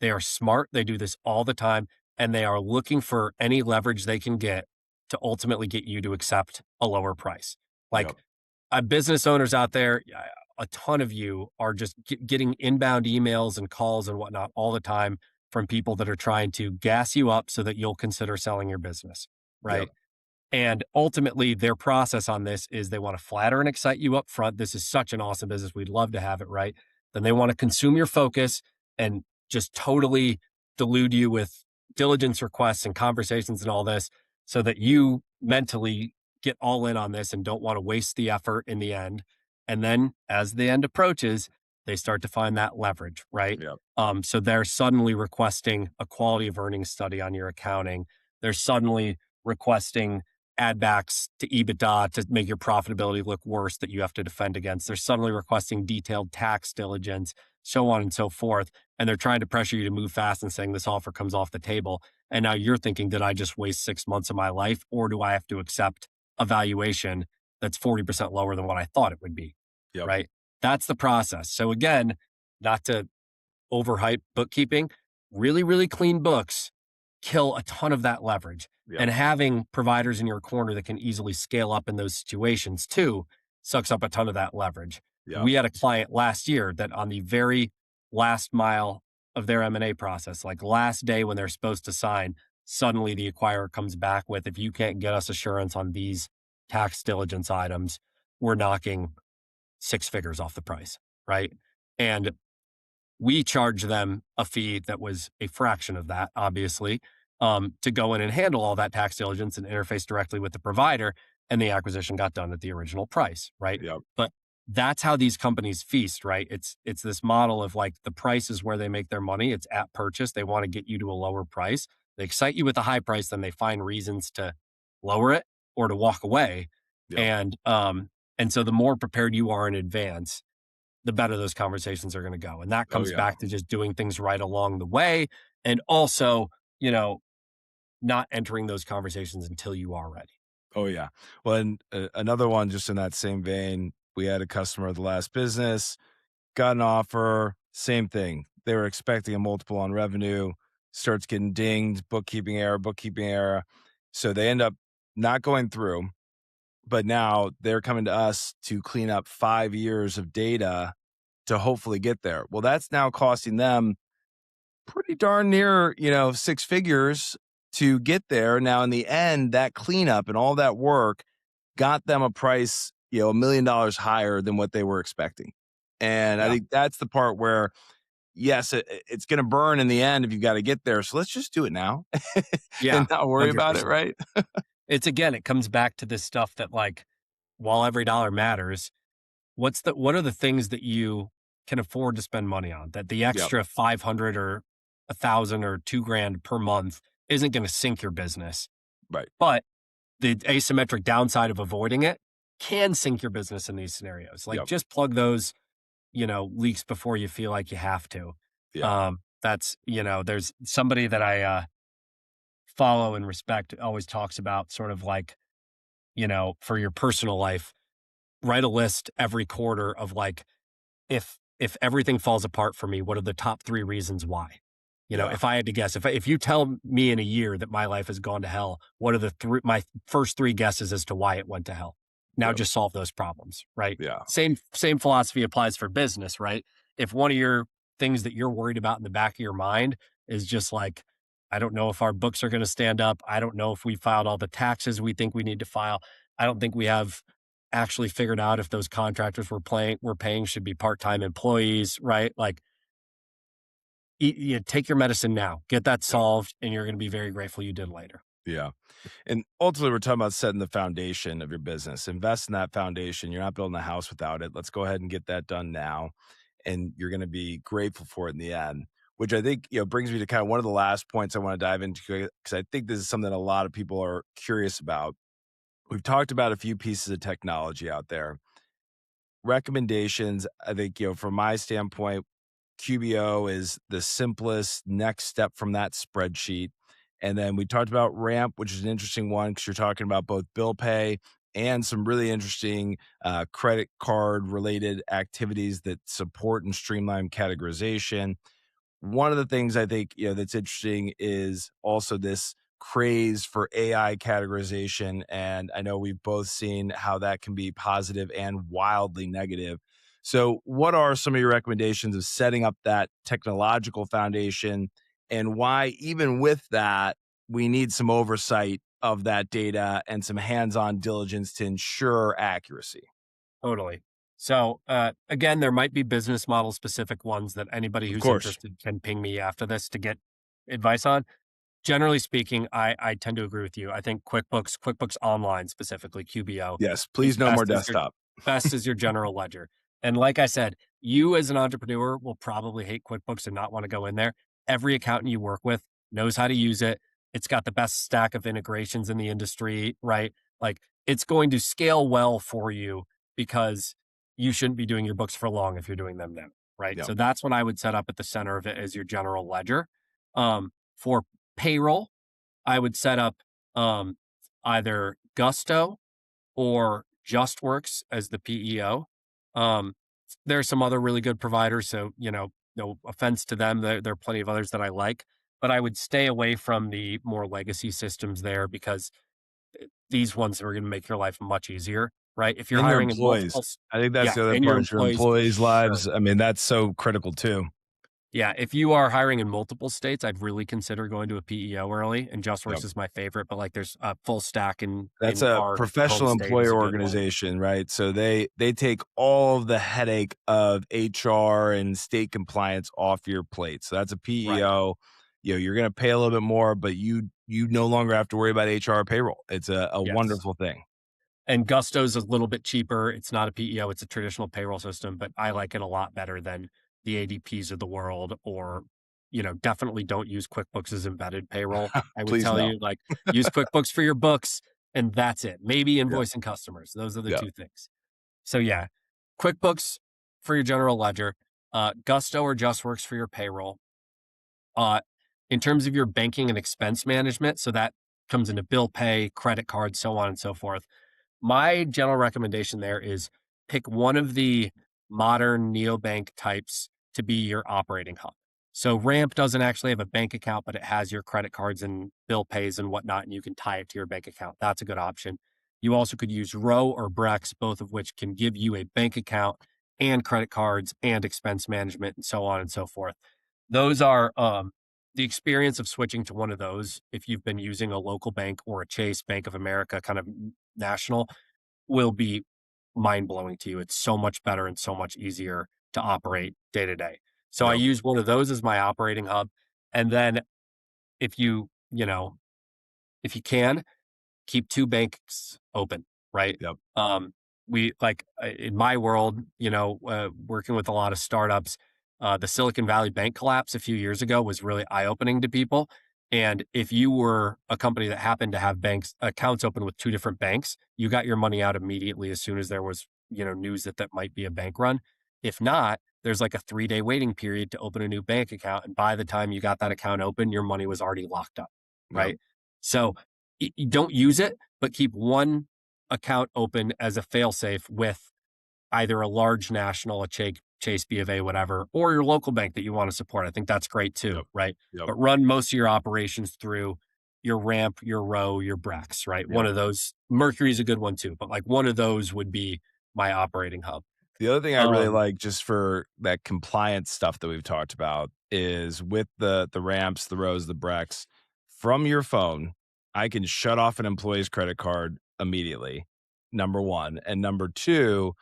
they are smart. They do this all the time, and they are looking for any leverage they can get to ultimately get you to accept a lower price. Like Yep. business owners out there, yeah, a ton of you are just getting inbound emails and calls and whatnot all the time from people that are trying to gas you up so that you'll consider selling your business, Yep. right? And ultimately, their process on this is they want to flatter and excite you up front. This is such an awesome business. We'd love to have it, right? Then they want to consume your focus and just totally delude you with diligence requests and conversations and all this so that you mentally get all in on this and don't want to waste the effort in the end. And then as the end approaches, they start to find that leverage, right? Yep. So they're suddenly requesting a quality of earnings study on your accounting. They're suddenly requesting add backs to EBITDA to make your profitability look worse that you have to defend against. They're suddenly requesting detailed tax diligence, so on and so forth. And they're trying to pressure you to move fast and saying this offer comes off the table. And now you're thinking, did I just waste 6 months of my life or do I have to accept a valuation that's 40% lower than what I thought it would be? Yep. Right. That's the process. So again, not to overhyped bookkeeping, really, really clean books kill a ton of that leverage. Yep. And having providers in your corner that can easily scale up in those situations too sucks up a ton of that leverage. Yep. We had a client last year that on the very last mile of their M&A process, like last day when they're supposed to sign, suddenly the acquirer comes back with, if you can't get us assurance on these tax diligence items, we're knocking six figures off the price, right? And we charged them a fee that was a fraction of that, obviously, to go in and handle all that tax diligence and interface directly with the provider. and the acquisition got done at the original price, right? Yep. But that's how these companies feast, right? It's this model of like the price is where they make their money. It's at purchase. They want to get you to a lower price. They excite you with a high price, then they find reasons to lower it or to walk away. Yep. And so the more prepared you are in advance, the better those conversations are going to go. And that Oh comes yeah. back to just doing things right along the way. And also, you know, not entering those conversations until you are ready. Oh yeah. Well, and another one just in that same vein, we had a customer at the last business, got an offer, same thing. They were expecting a multiple on revenue, starts getting dinged, bookkeeping error, bookkeeping error. So they end up not going through, but now they're coming to us to clean up 5 years of data to hopefully get there. Well, that's now costing them pretty darn near, 6 figures to get there. Now in the end, that cleanup and all that work got them a price, $1 million higher than what they were expecting. And I Yeah. think that's the part where, yes, it's gonna burn in the end if you gotta get there. So let's just do it now Yeah. and not worry about it, 100%. right? It's again, it comes back to this stuff that like, while every dollar matters, what are the things that you can afford to spend money on that the Yep, extra 500 or 1,000 or 2 grand per month isn't going to sink your business, right. but the asymmetric downside of avoiding it can sink your business in these scenarios. Like Yep, just plug those, leaks before you feel like you have to. yeah, That's, there's somebody that I follow and respect always talks about sort of like, for your personal life, write a list every quarter of like, if everything falls apart for me, what are the top 3 reasons why? yeah, If I had to guess, if you tell me in a year that my life has gone to hell, what are the my first 3 guesses as to why it went to hell? Now yep, just solve those problems, right? yeah, Same philosophy applies for business, right? If one of your things that you're worried about in the back of your mind is just like, I don't know if our books are going to stand up. I don't know if we filed all the taxes we think we need to file. I don't think we have actually figured out if those contractors we're paying should be part-time employees, right? Like, you take your medicine now, get that yep, solved, and you're going to be very grateful you did later. yeah. And ultimately, we're talking about setting the foundation of your business. Invest in that foundation. You're not building a house without it. Let's go ahead and get that done now. And you're going to be grateful for it in the end, which I think, brings me to kind of one of the last points I want to dive into because I think this is something a lot of people are curious about. We've talked about a few pieces of technology out there. Recommendations, I think, from my standpoint, QBO is the simplest next step from that spreadsheet. And then we talked about Ramp, which is an interesting one because you're talking about both bill pay and some really interesting credit card related activities that support and streamline categorization. One of the things I think, that's interesting is also this craze for AI categorization, and I know we've both seen how that can be positive and wildly negative. So, what are some of your recommendations of setting up that technological foundation, and why, even with that, we need some oversight of that data and some hands-on diligence to ensure accuracy? Totally. So, again, there might be business model specific ones that anybody Of who's course. interested can ping me after this to get advice on. Generally speaking, I tend to agree with you. I think QuickBooks Online, specifically QBO, Yes, is please no more desktop. best as your general ledger. And like I said, you as an entrepreneur will probably hate QuickBooks and not want to go in there. Every accountant you work with knows how to use it. It's got the best stack of integrations in the industry, right? Like it's going to scale well for you because you shouldn't be doing your books for long if you're doing them now, right? Yep. So that's what I would set up at the center of it as your general ledger. For payroll, I would set up um, either Gusto or JustWorks as the PEO. Um, there are some other really good providers, so no offense to them. There are plenty of others that I like, but I would stay away from the more legacy systems there because these ones are going to make your life much easier, right? If you're And your hiring in employees. I think that's yeah, the other and your part is your employees for employees' sure. lives. I mean, that's so critical too. Yeah, if you are hiring in multiple states, I'd really consider going to a PEO early, and JustWorks Yep. is my favorite, but, like, there's a full stack That's in a our home professional state is employer a good one. organization, right? So they take all of the headache of HR and state compliance off your plate. So that's a Right. PEO. You're gonna pay a little bit more, but you no longer have to worry about HR payroll. It's a Yes. wonderful thing. And Gusto's a little bit cheaper. It's not a PEO, it's a traditional payroll system, but I like it a lot better than the ADPs of the world, or, definitely don't use QuickBooks as embedded payroll. I would Please tell no. you, like, use QuickBooks for your books, and that's it. Maybe Yep. invoicing customers. Those are the Yep. two things. So yeah, QuickBooks for your general ledger, Gusto or JustWorks for your payroll. Uh, in terms of your banking and expense management, so that comes into bill pay, credit cards, so on and so forth. My general recommendation there is pick one of the modern neobank types to be your operating hub. So Ramp doesn't actually have a bank account, but it has your credit cards and bill pays and whatnot, and you can tie it to your bank account. That's a good option. You also could use Row or Brex, both of which can give you a bank account and credit cards and expense management and so on and so forth. Those are the experience of switching to one of those, if you've been using a local bank or a Chase, Bank of America kind of national, will be mind blowing to you. It's so much better and so much easier to operate day to day. So I Yep. use one of those as my operating hub. And then if if you can, keep 2 banks open, right? Yep. We like in my world, working with a lot of startups, the Silicon Valley bank collapse a few years ago was really eye-opening to people. And if you were a company that happened to have banks accounts open with 2 different banks, you got your money out immediately as soon as there was, news that might be a bank run. If not, there's like a 3-day waiting period to open a new bank account, and by the time you got that account open, your money was already locked up, Yep. right? So you don't use it, but keep one account open as a failsafe with either a large national, a Chase, B of A, whatever, or your local bank that you want to support. I think that's great too, Yep. right? Yep. But run most of your operations through your Ramp, your Row, your Brex, right? One Yep. of those. Mercury's a good one too, but like one of those would be my operating hub. The other thing I really Um, like, just for that compliance stuff that we've talked about, is with the ramps, the rows, the breaks, from your phone, I can shut off an employee's credit card immediately, number 1, and number 2,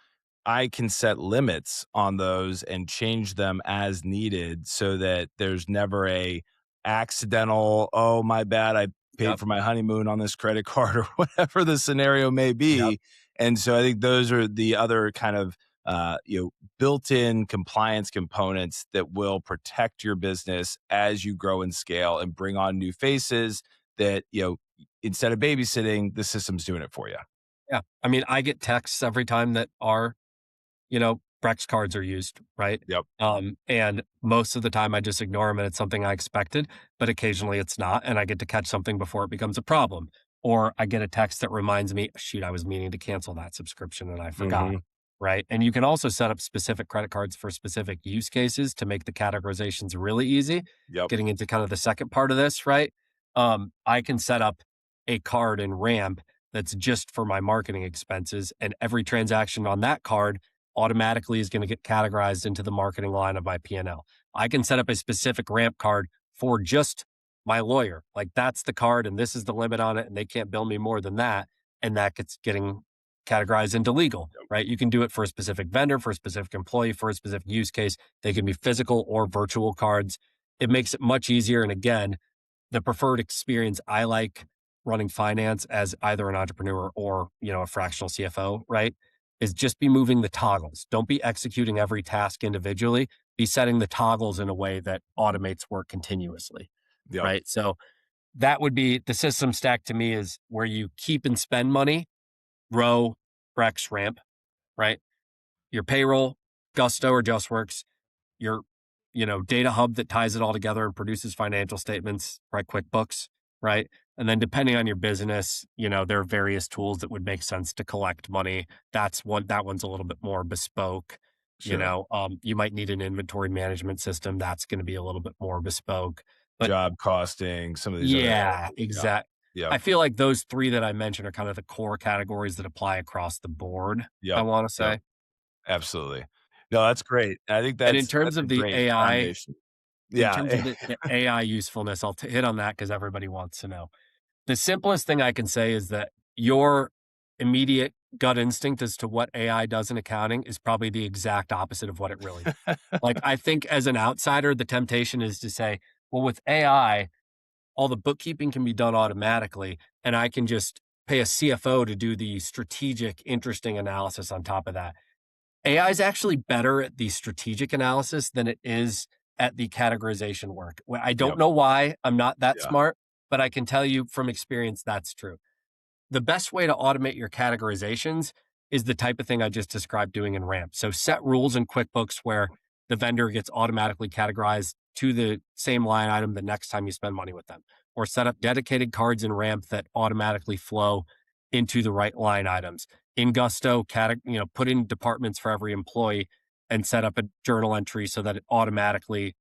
I can set limits on those and change them as needed, so that there's never a accidental, "Oh, my bad, I paid yep, for my honeymoon on this credit card," or whatever the scenario may yep. be. And so I think those are the other kind of, built-in compliance components that will protect your business as you grow and scale and bring on new faces that, instead of babysitting, the system's doing it for you. Yeah. I mean, I get texts every time that our Brex cards are used, right? Yep. And most of the time I just ignore them and it's something I expected, but occasionally it's not. And I get to catch something before it becomes a problem. Or I get a text that reminds me, shoot, I was meaning to cancel that subscription and I forgot. Mhm. Right. And you can also set up specific credit cards for specific use cases to make the categorizations really easy. Yep. Getting into kind of the second part of this, right? I can set up a card in Ramp that's just for my marketing expenses. And every transaction on that card automatically is going to get categorized into the marketing line of my P&L. I can set up a specific Ramp card for just my lawyer. Like that's the card and this is the limit on it and they can't bill me more than that. And that gets getting categorized into legal, right? You can do it for a specific vendor, for a specific employee, for a specific use case. They can be physical or virtual cards. It makes it much easier. And again, the preferred experience I like running finance as either an entrepreneur or, a fractional CFO, right? Is just be moving the toggles. Don't be executing every task individually. Be setting the toggles in a way that automates work continuously, Yep. right? So that would be the system stack to me is where you keep and spend money, Row, Brex, Ramp, right? Your payroll, Gusto or JustWorks, your data hub that ties it all together and produces financial statements, right? QuickBooks, right? And then depending on your business, there are various tools that would make sense to collect money. That one's a little bit more bespoke. Sure. You might need an inventory management system. That's going to be a little bit more bespoke. But Job costing, some of these other yeah, areas. Yeah. exact. Yep. I feel like those three that I mentioned are kind of the core categories that apply across the board. I Yep. want to Yep. say. Absolutely. No, that's great. I think And in that's terms a of the great AI, foundation. in terms Yeah. of the AI usefulness, I'll hit on that because everybody wants to know. The simplest thing I can say is that your immediate gut instinct as to what AI does in accounting is probably the exact opposite of what it really does. Like, I think as an outsider, the temptation is to say, well, with AI, all the bookkeeping can be done automatically, and I can just pay a CFO to do the strategic, interesting analysis on top of that. AI is actually better at the strategic analysis than it is at the categorization work. I don't Yep. know why. I'm not that Yeah. smart, but I can tell you from experience that's true. The best way to automate your categorizations is the type of thing I just described doing in Ramp. So set rules in QuickBooks where the vendor gets automatically categorized to the same line item the next time you spend money with them, or set up dedicated cards in Ramp that automatically flow into the right line items. In Gusto, put in departments for every employee and set up a journal entry so that it automatically,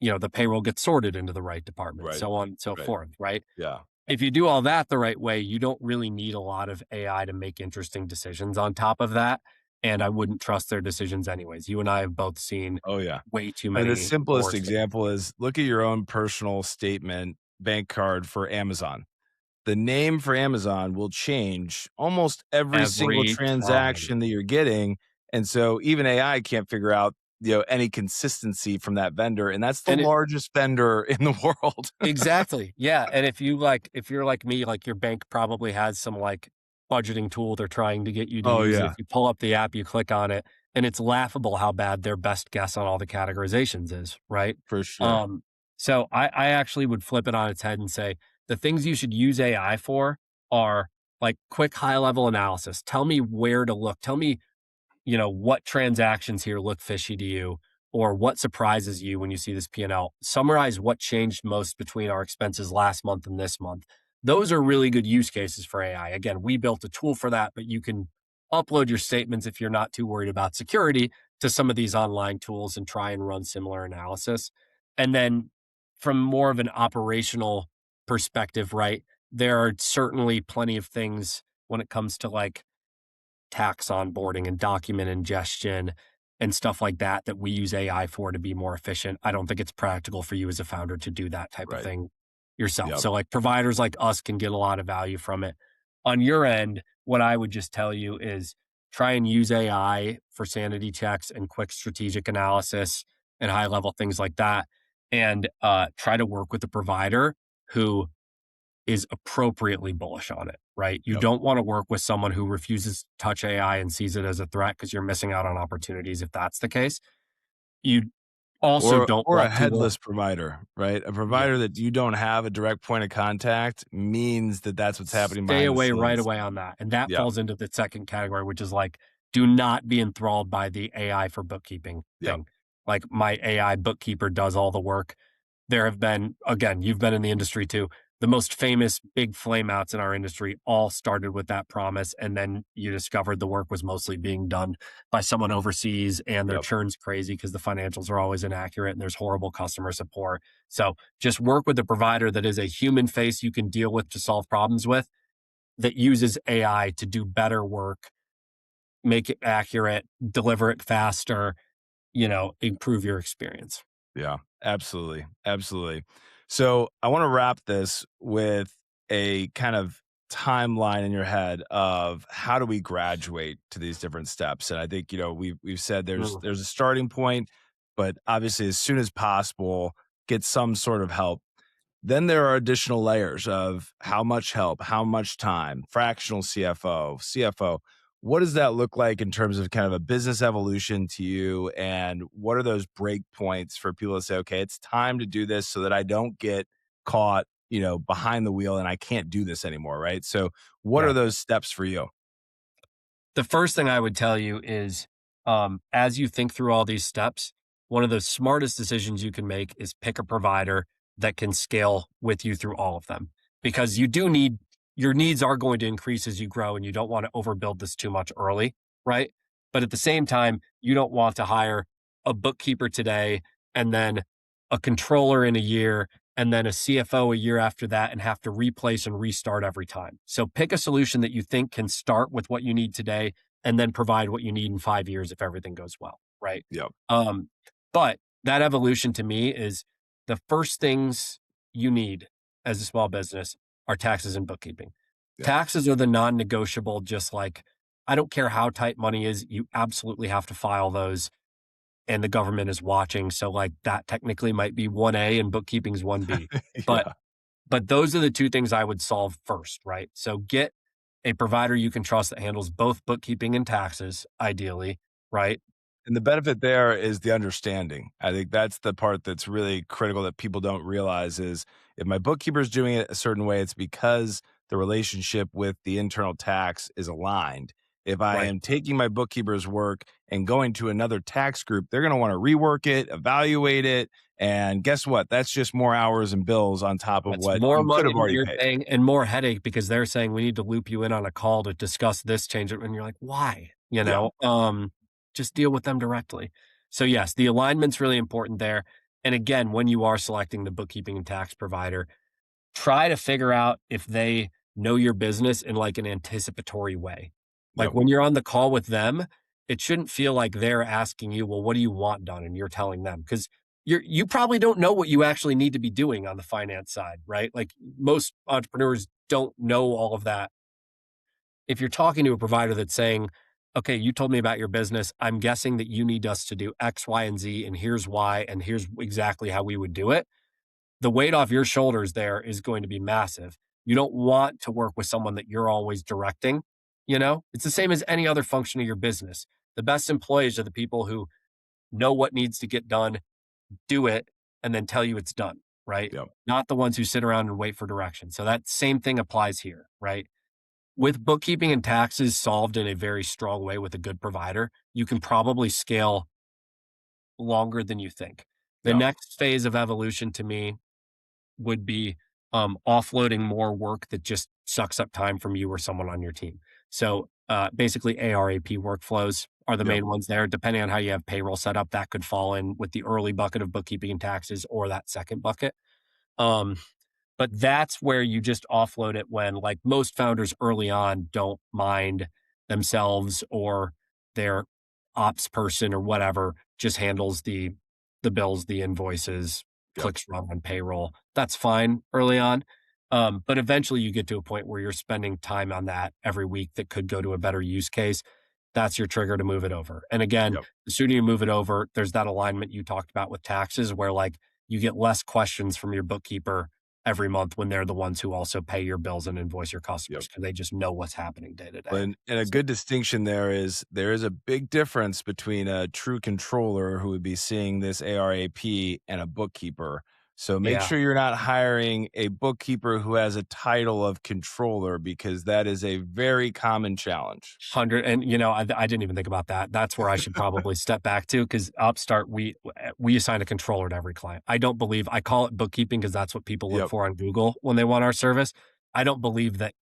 the payroll gets sorted into the right department, Right. so on and so Right. forth, right? Yeah. If you do all that the right way, you don't really need a lot of AI to make interesting decisions on top of that. And I wouldn't trust their decisions anyways. You and I have both seen Oh, yeah. way too I mean, the many simplest horror stories. example is look at your own personal statement, bank card for Amazon. The name for Amazon will change almost every single Every time. transaction that you're getting, and so even AI can't figure out, any consistency from that vendor, and that's the And it largest vendor in the world. Exactly. Yeah. And if you're like me, like your bank probably has some like budgeting tool they're trying to get you to Oh, use. yeah, If you pull up the app, you click on it, and it's laughable how bad their best guess on all the categorizations is, right? for sure. Um, so I actually would flip it on its head and say the things you should use AI for are like quick high level analysis. Tell me where to look. Tell me what transactions here look fishy to you or what surprises you when you see this P&L. Summarize what changed most between our expenses last month and this month. Those are really good use cases for AI. Again, we built a tool for that, but you can upload your statements if you're not too worried about security to some of these online tools and try and run similar analysis. And then from more of an operational perspective, right? There are certainly plenty of things when it comes to like tax onboarding and document ingestion and stuff like that that we use AI for to be more efficient. I don't think it's practical for you as a founder to do that type of Right. thing yourself. Yep. So like providers like us can get a lot of value from it. On your end, what I would just tell you is try and use AI for sanity checks and quick strategic analysis and high level things like that. And try to work with a provider who is appropriately bullish on it, right? You Yep. don't want to work with someone who refuses to touch AI and sees it as a threat because you're missing out on opportunities if that's the case. You also don't Or a want to work. headless provider, right? A Yeah. provider that you don't have a direct point of contact means that that's what's happening Stay behind the away right scenes. away on that. And that Yep. falls into the second category, which is like, do not be enthralled by the AI for bookkeeping Yep. thing. Like my AI bookkeeper does all the work. There have been, again, you've been in the industry too. The most famous big flameouts in our industry all started with that promise. And then you discovered the work was mostly being done by someone overseas and their Yep. churn's crazy because the financials are always inaccurate and there's horrible customer support. So just work with a provider that is a human face you can deal with to solve problems with that uses AI to do better work, make it accurate, deliver it faster, improve your experience. Yeah, absolutely, absolutely. So I want to wrap this with a kind of timeline in your head of how do we graduate to these different steps. And I think we've said Mm, there's a starting point, but obviously as soon as possible, get some sort of help. Then there are additional layers of how much help, how much time, fractional CFO, CFO. What does that look like in terms of kind of a business evolution to you? And what are those break points for people to say, okay, it's time to do this so that I don't get caught, behind the wheel and I can't do this anymore, right? So, what are yeah. those steps for you? The first thing I would tell you is, as you think through all these steps, one of the smartest decisions you can make is pick a provider that can scale with you through all of them. Because your needs are going to increase as you grow and you don't want to overbuild this too much early, right? But at the same time, you don't want to hire a bookkeeper today and then a controller in a year and then a CFO a year after that and have to replace and restart every time. So pick a solution that you think can start with what you need today and then provide what you need in 5 years if everything goes well, right? Yep. Um, but that evolution to me is the first things you need as a small business are taxes and bookkeeping. Yep. Taxes are the non-negotiable, just like I don't care how tight money is, you absolutely have to file those and the government is watching. So like that technically might be 1A and bookkeeping is 1B. But Yeah. but those are the two things I would solve first, right? So get a provider you can trust that handles both bookkeeping and taxes, ideally, right? And the benefit there is the understanding. I think that's the part that's really critical that people don't realize is if my bookkeeper is doing it a certain way, it's because the relationship with the internal tax is aligned. If I Right. am taking my bookkeeper's work and going to another tax group, they're going to want to rework it, evaluate it. And guess what? That's just more hours and bills on top of That's what more you could money have than already you're paid. paying and more headache because they're saying, "We need to loop you in on a call to discuss this change," and you're like, "Why?" Yeah. Just deal with them directly. So, yes, the alignment's really important there, and again, when you are selecting the bookkeeping and tax provider, try to figure out if they know your business in like an anticipatory way. Like Yep. when you're on the call with them, it shouldn't feel like they're asking you, well, what do you want done? And you're telling them because you probably don't know what you actually need to be doing on the finance side, right? Like most entrepreneurs don't know all of that. If you're talking to a provider that's saying, okay, you told me about your business. I'm guessing that you need us to do X, Y, and Z, and here's why, and here's exactly how we would do it, the weight off your shoulders there is going to be massive. You don't want to work with someone that you're always directing, you know? It's the same as any other function of your business. The best employees are the people who know what needs to get done, do it, and then tell you it's done, right? Yep. Not the ones who sit around and wait for direction. So that same thing applies here, right? With bookkeeping and taxes solved in a very strong way with a good provider, you can probably scale longer than you think. The Yep. next phase of evolution to me would be offloading more work that just sucks up time from you or someone on your team. So basically, ARAP workflows are the Yep. main ones there. Depending on how you have payroll set up, that could fall in with the early bucket of bookkeeping and taxes or that second bucket. Um, but that's where you just offload it when, like most founders early on, don't mind themselves or their ops person or whatever just handles the bills, the invoices, Yep. clicks run on payroll. That's fine early on. But eventually you get to a point where you're spending time on that every week that could go to a better use case. That's your trigger to move it over. And again, Yep. the sooner you move it over, there's that alignment you talked about with taxes where like you get less questions from your bookkeeper every month when they're the ones who also pay your bills and invoice your Yep. customers because they just know what's happening day to day. And a So, good distinction there is a big difference between a true controller who would be seeing this ARAP and a bookkeeper. So make yeah. sure you're not hiring a bookkeeper who has a title of controller because that is a very common challenge. 100 and, I didn't even think about that. That's where I should probably step back to because Upstart, we assign a controller to every client. I call it bookkeeping because that's what people look Yep. for on Google when they want our service. I don't believe that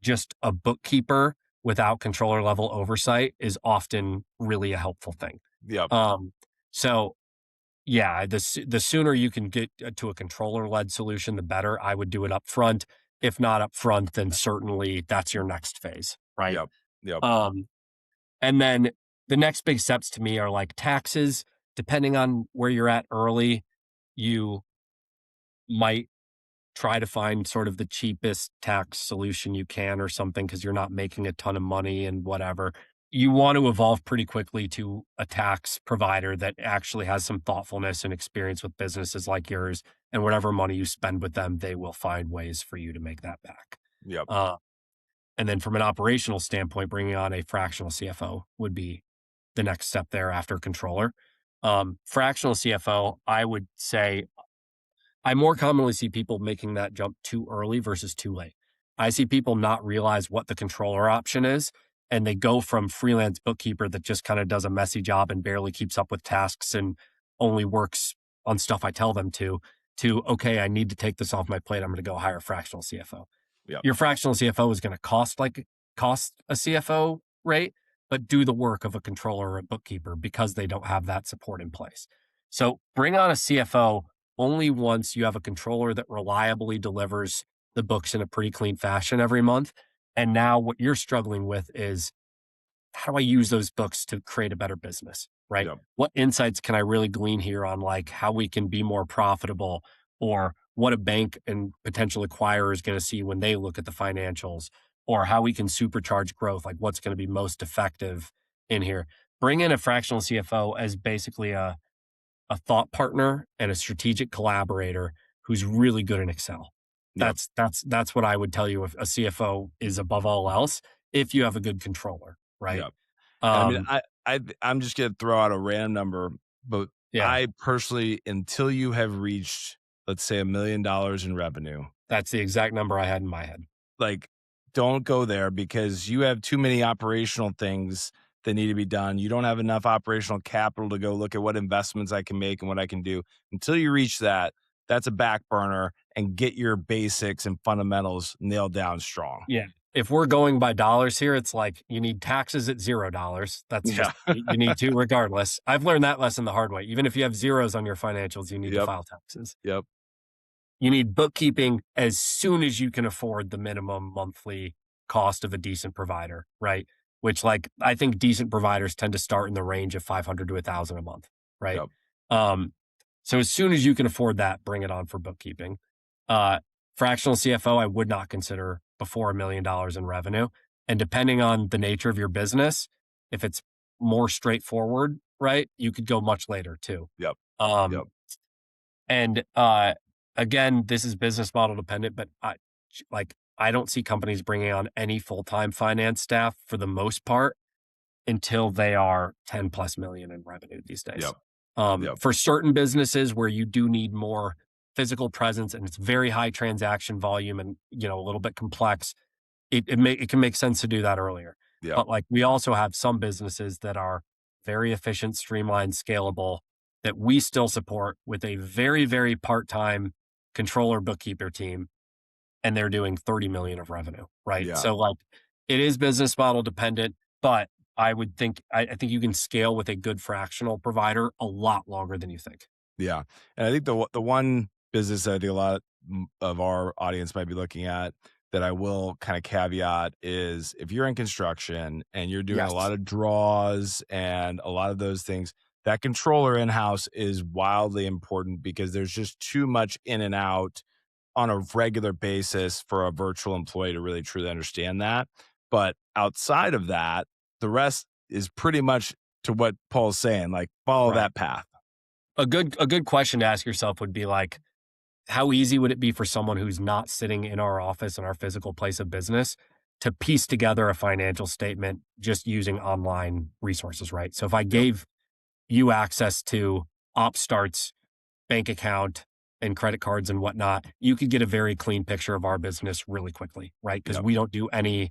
just a bookkeeper without controller level oversight is often really a helpful thing. Yep. Um, so yeah, the sooner you can get to a controller-led solution, the better. I would do it up front. If not up front, then certainly that's your next phase, right? Yep. Yep. Um, and then the next big steps to me are like taxes. Depending on where you're at early, you might try to find sort of the cheapest tax solution you can or something because you're not making a ton of money and whatever. You want to evolve pretty quickly to a tax provider that actually has some thoughtfulness and experience with businesses like yours. And whatever money you spend with them, they will find ways for you to make that back. Yep. Uh, and then from an operational standpoint, bringing on a fractional CFO would be the next step there after controller. Fractional CFO, I would say I more commonly see people making that jump too early versus too late. I see people not realize what the controller option is, and they go from freelance bookkeeper that just kind of does a messy job and barely keeps up with tasks and only works on stuff I tell them to, okay, I need to take this off my plate. I'm going to go hire a fractional CFO. Yep. Your fractional CFO is going to cost a CFO rate, but do the work of a controller or a bookkeeper because they don't have that support in place. So bring on a CFO only once you have a controller that reliably delivers the books in a pretty clean fashion every month. And now what you're struggling with is how do I use those books to create a better business, right? Yep. What insights can I really glean here on like how we can be more profitable or what a bank and potential acquirer is going to see when they look at the financials or how we can supercharge growth, like what's going to be most effective in here. Bring in a fractional CFO as basically a thought partner and a strategic collaborator who's really good in Excel. Yep. That's what I would tell you if a CFO is above all else, if you have a good controller, right? Yep. And I mean, Um, I'm just gonna throw out a random number, but yeah, I personally, until you have reached, let's say, $1 million in revenue, that's the exact number I had in my head. like, don't go there because you have too many operational things that need to be done. You don't have enough operational capital to go look at what investments I can make and what I can do. Until you reach that, that's a back burner, and get your basics and fundamentals nailed down strong. Yeah. If we're going by dollars here, it's like you need taxes at $0. That's Yeah. just you need to regardless. I've learned that lesson the hard way. Even if you have zeros on your financials, you need to Yep. file taxes. Yep. You need bookkeeping as soon as you can afford the minimum monthly cost of a decent provider, right? Which, like, I think decent providers tend to start in the range of 500 to 1,000 a month, right? Yep. Um, so as soon as you can afford that, bring it on for bookkeeping. Uh, Fractional CFO, I would not consider before $1 million in revenue. And depending on the nature of your business, if it's more straightforward, right, you could go much later too. Yep. Yep. Um, and again, this is business model dependent, but I don't see companies bringing on any full-time finance staff for the most part until they are 10 plus million in revenue these days. Yep. Yep. For certain businesses where you do need more physical presence and it's very high transaction volume and a little bit complex, it can make sense to do that earlier. Yep. But like we also have some businesses that are very efficient, streamlined, scalable that we still support with a very, very part-time controller bookkeeper team, and they're doing 30 million of revenue, right? Yeah. So like it is business model dependent, but I think you can scale with a good fractional provider a lot longer than you think. Yeah. And I think the one business that I think a lot of our audience might be looking at, that I will kind of caveat, is if you're in construction and you're doing a lot Yes. of draws and a lot of those things, that controller in-house is wildly important because there's just too much in and out on a regular basis for a virtual employee to really truly understand that. But outside of that, the rest is pretty much to what Paul's saying, like, follow Right. that path. A good question to ask yourself would be like, how easy would it be for someone who's not sitting in our office in our physical place of business to piece together a financial statement just using online resources, right? So if I Yep. gave you access to Opstart's bank account and credit cards and whatnot, you could get a very clean picture of our business really quickly, right? Because Yep. we don't do any,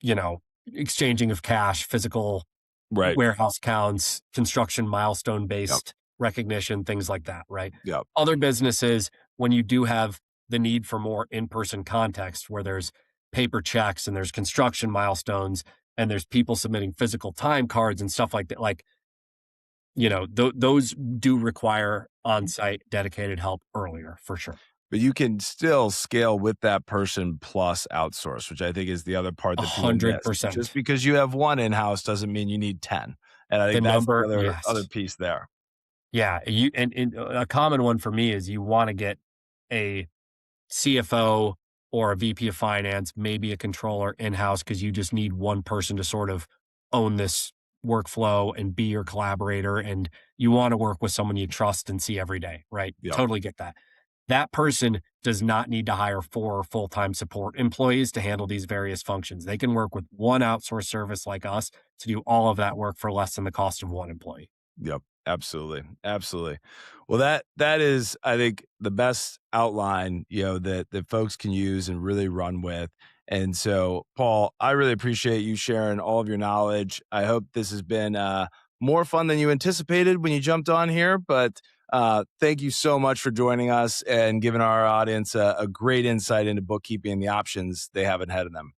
you know, exchanging of cash, physical Right. warehouse counts, construction milestone Yep. based recognition, things like that, right? Yep. Other businesses, when you do have the need for more in person context where there's paper checks and there's construction milestones and there's people submitting physical time cards and stuff like that, like, those do require on site dedicated help earlier for sure. But you can still scale with that person plus outsource, which I think is the other part A that people hundred miss. Just percent. because you have one in-house doesn't mean you need 10. And I The think that's the number, other yes. piece there. Yeah. And a common one for me is you want to get a CFO or a VP of finance, maybe a controller in house, because you just need one person to sort of own this workflow and be your collaborator. And you want to work with someone you trust and see every day, right? Yep. Totally get that. That person does not need to hire 4 full-time support employees to handle these various functions. They can work with one outsourced service like us to do all of that work for less than the cost of one employee. Yep. Absolutely. Absolutely. Well, that is, I think, the best outline, that folks can use and really run with. And so, Paul, I really appreciate you sharing all of your knowledge. I hope this has been more fun than you anticipated when you jumped on here, but thank you so much for joining us and giving our audience a great insight into bookkeeping and the options they have ahead of them.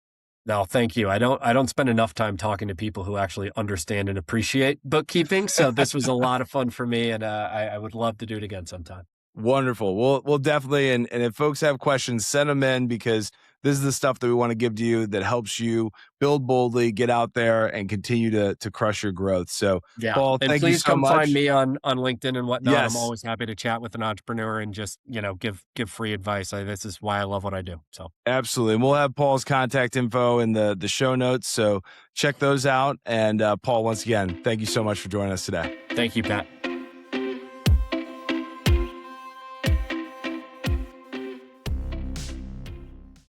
No, thank you. I don't spend enough time talking to people who actually understand and appreciate bookkeeping. So this was a lot of fun for me, and I would love to do it again sometime. Wonderful. We'll definitely, and if folks have questions, send them in, because this is the stuff that we want to give to you that helps you build boldly, get out there, and continue to crush your growth. So, Yeah, Paul, and thank you please so come find much. me on LinkedIn and whatnot. I'm Yes, always happy to chat with an entrepreneur and just give free advice. This is why I love what I do. So absolutely. And we'll have Paul's contact info in the show notes, so check those out. And Paul, once again, thank you so much for joining us today. thank you, Pat.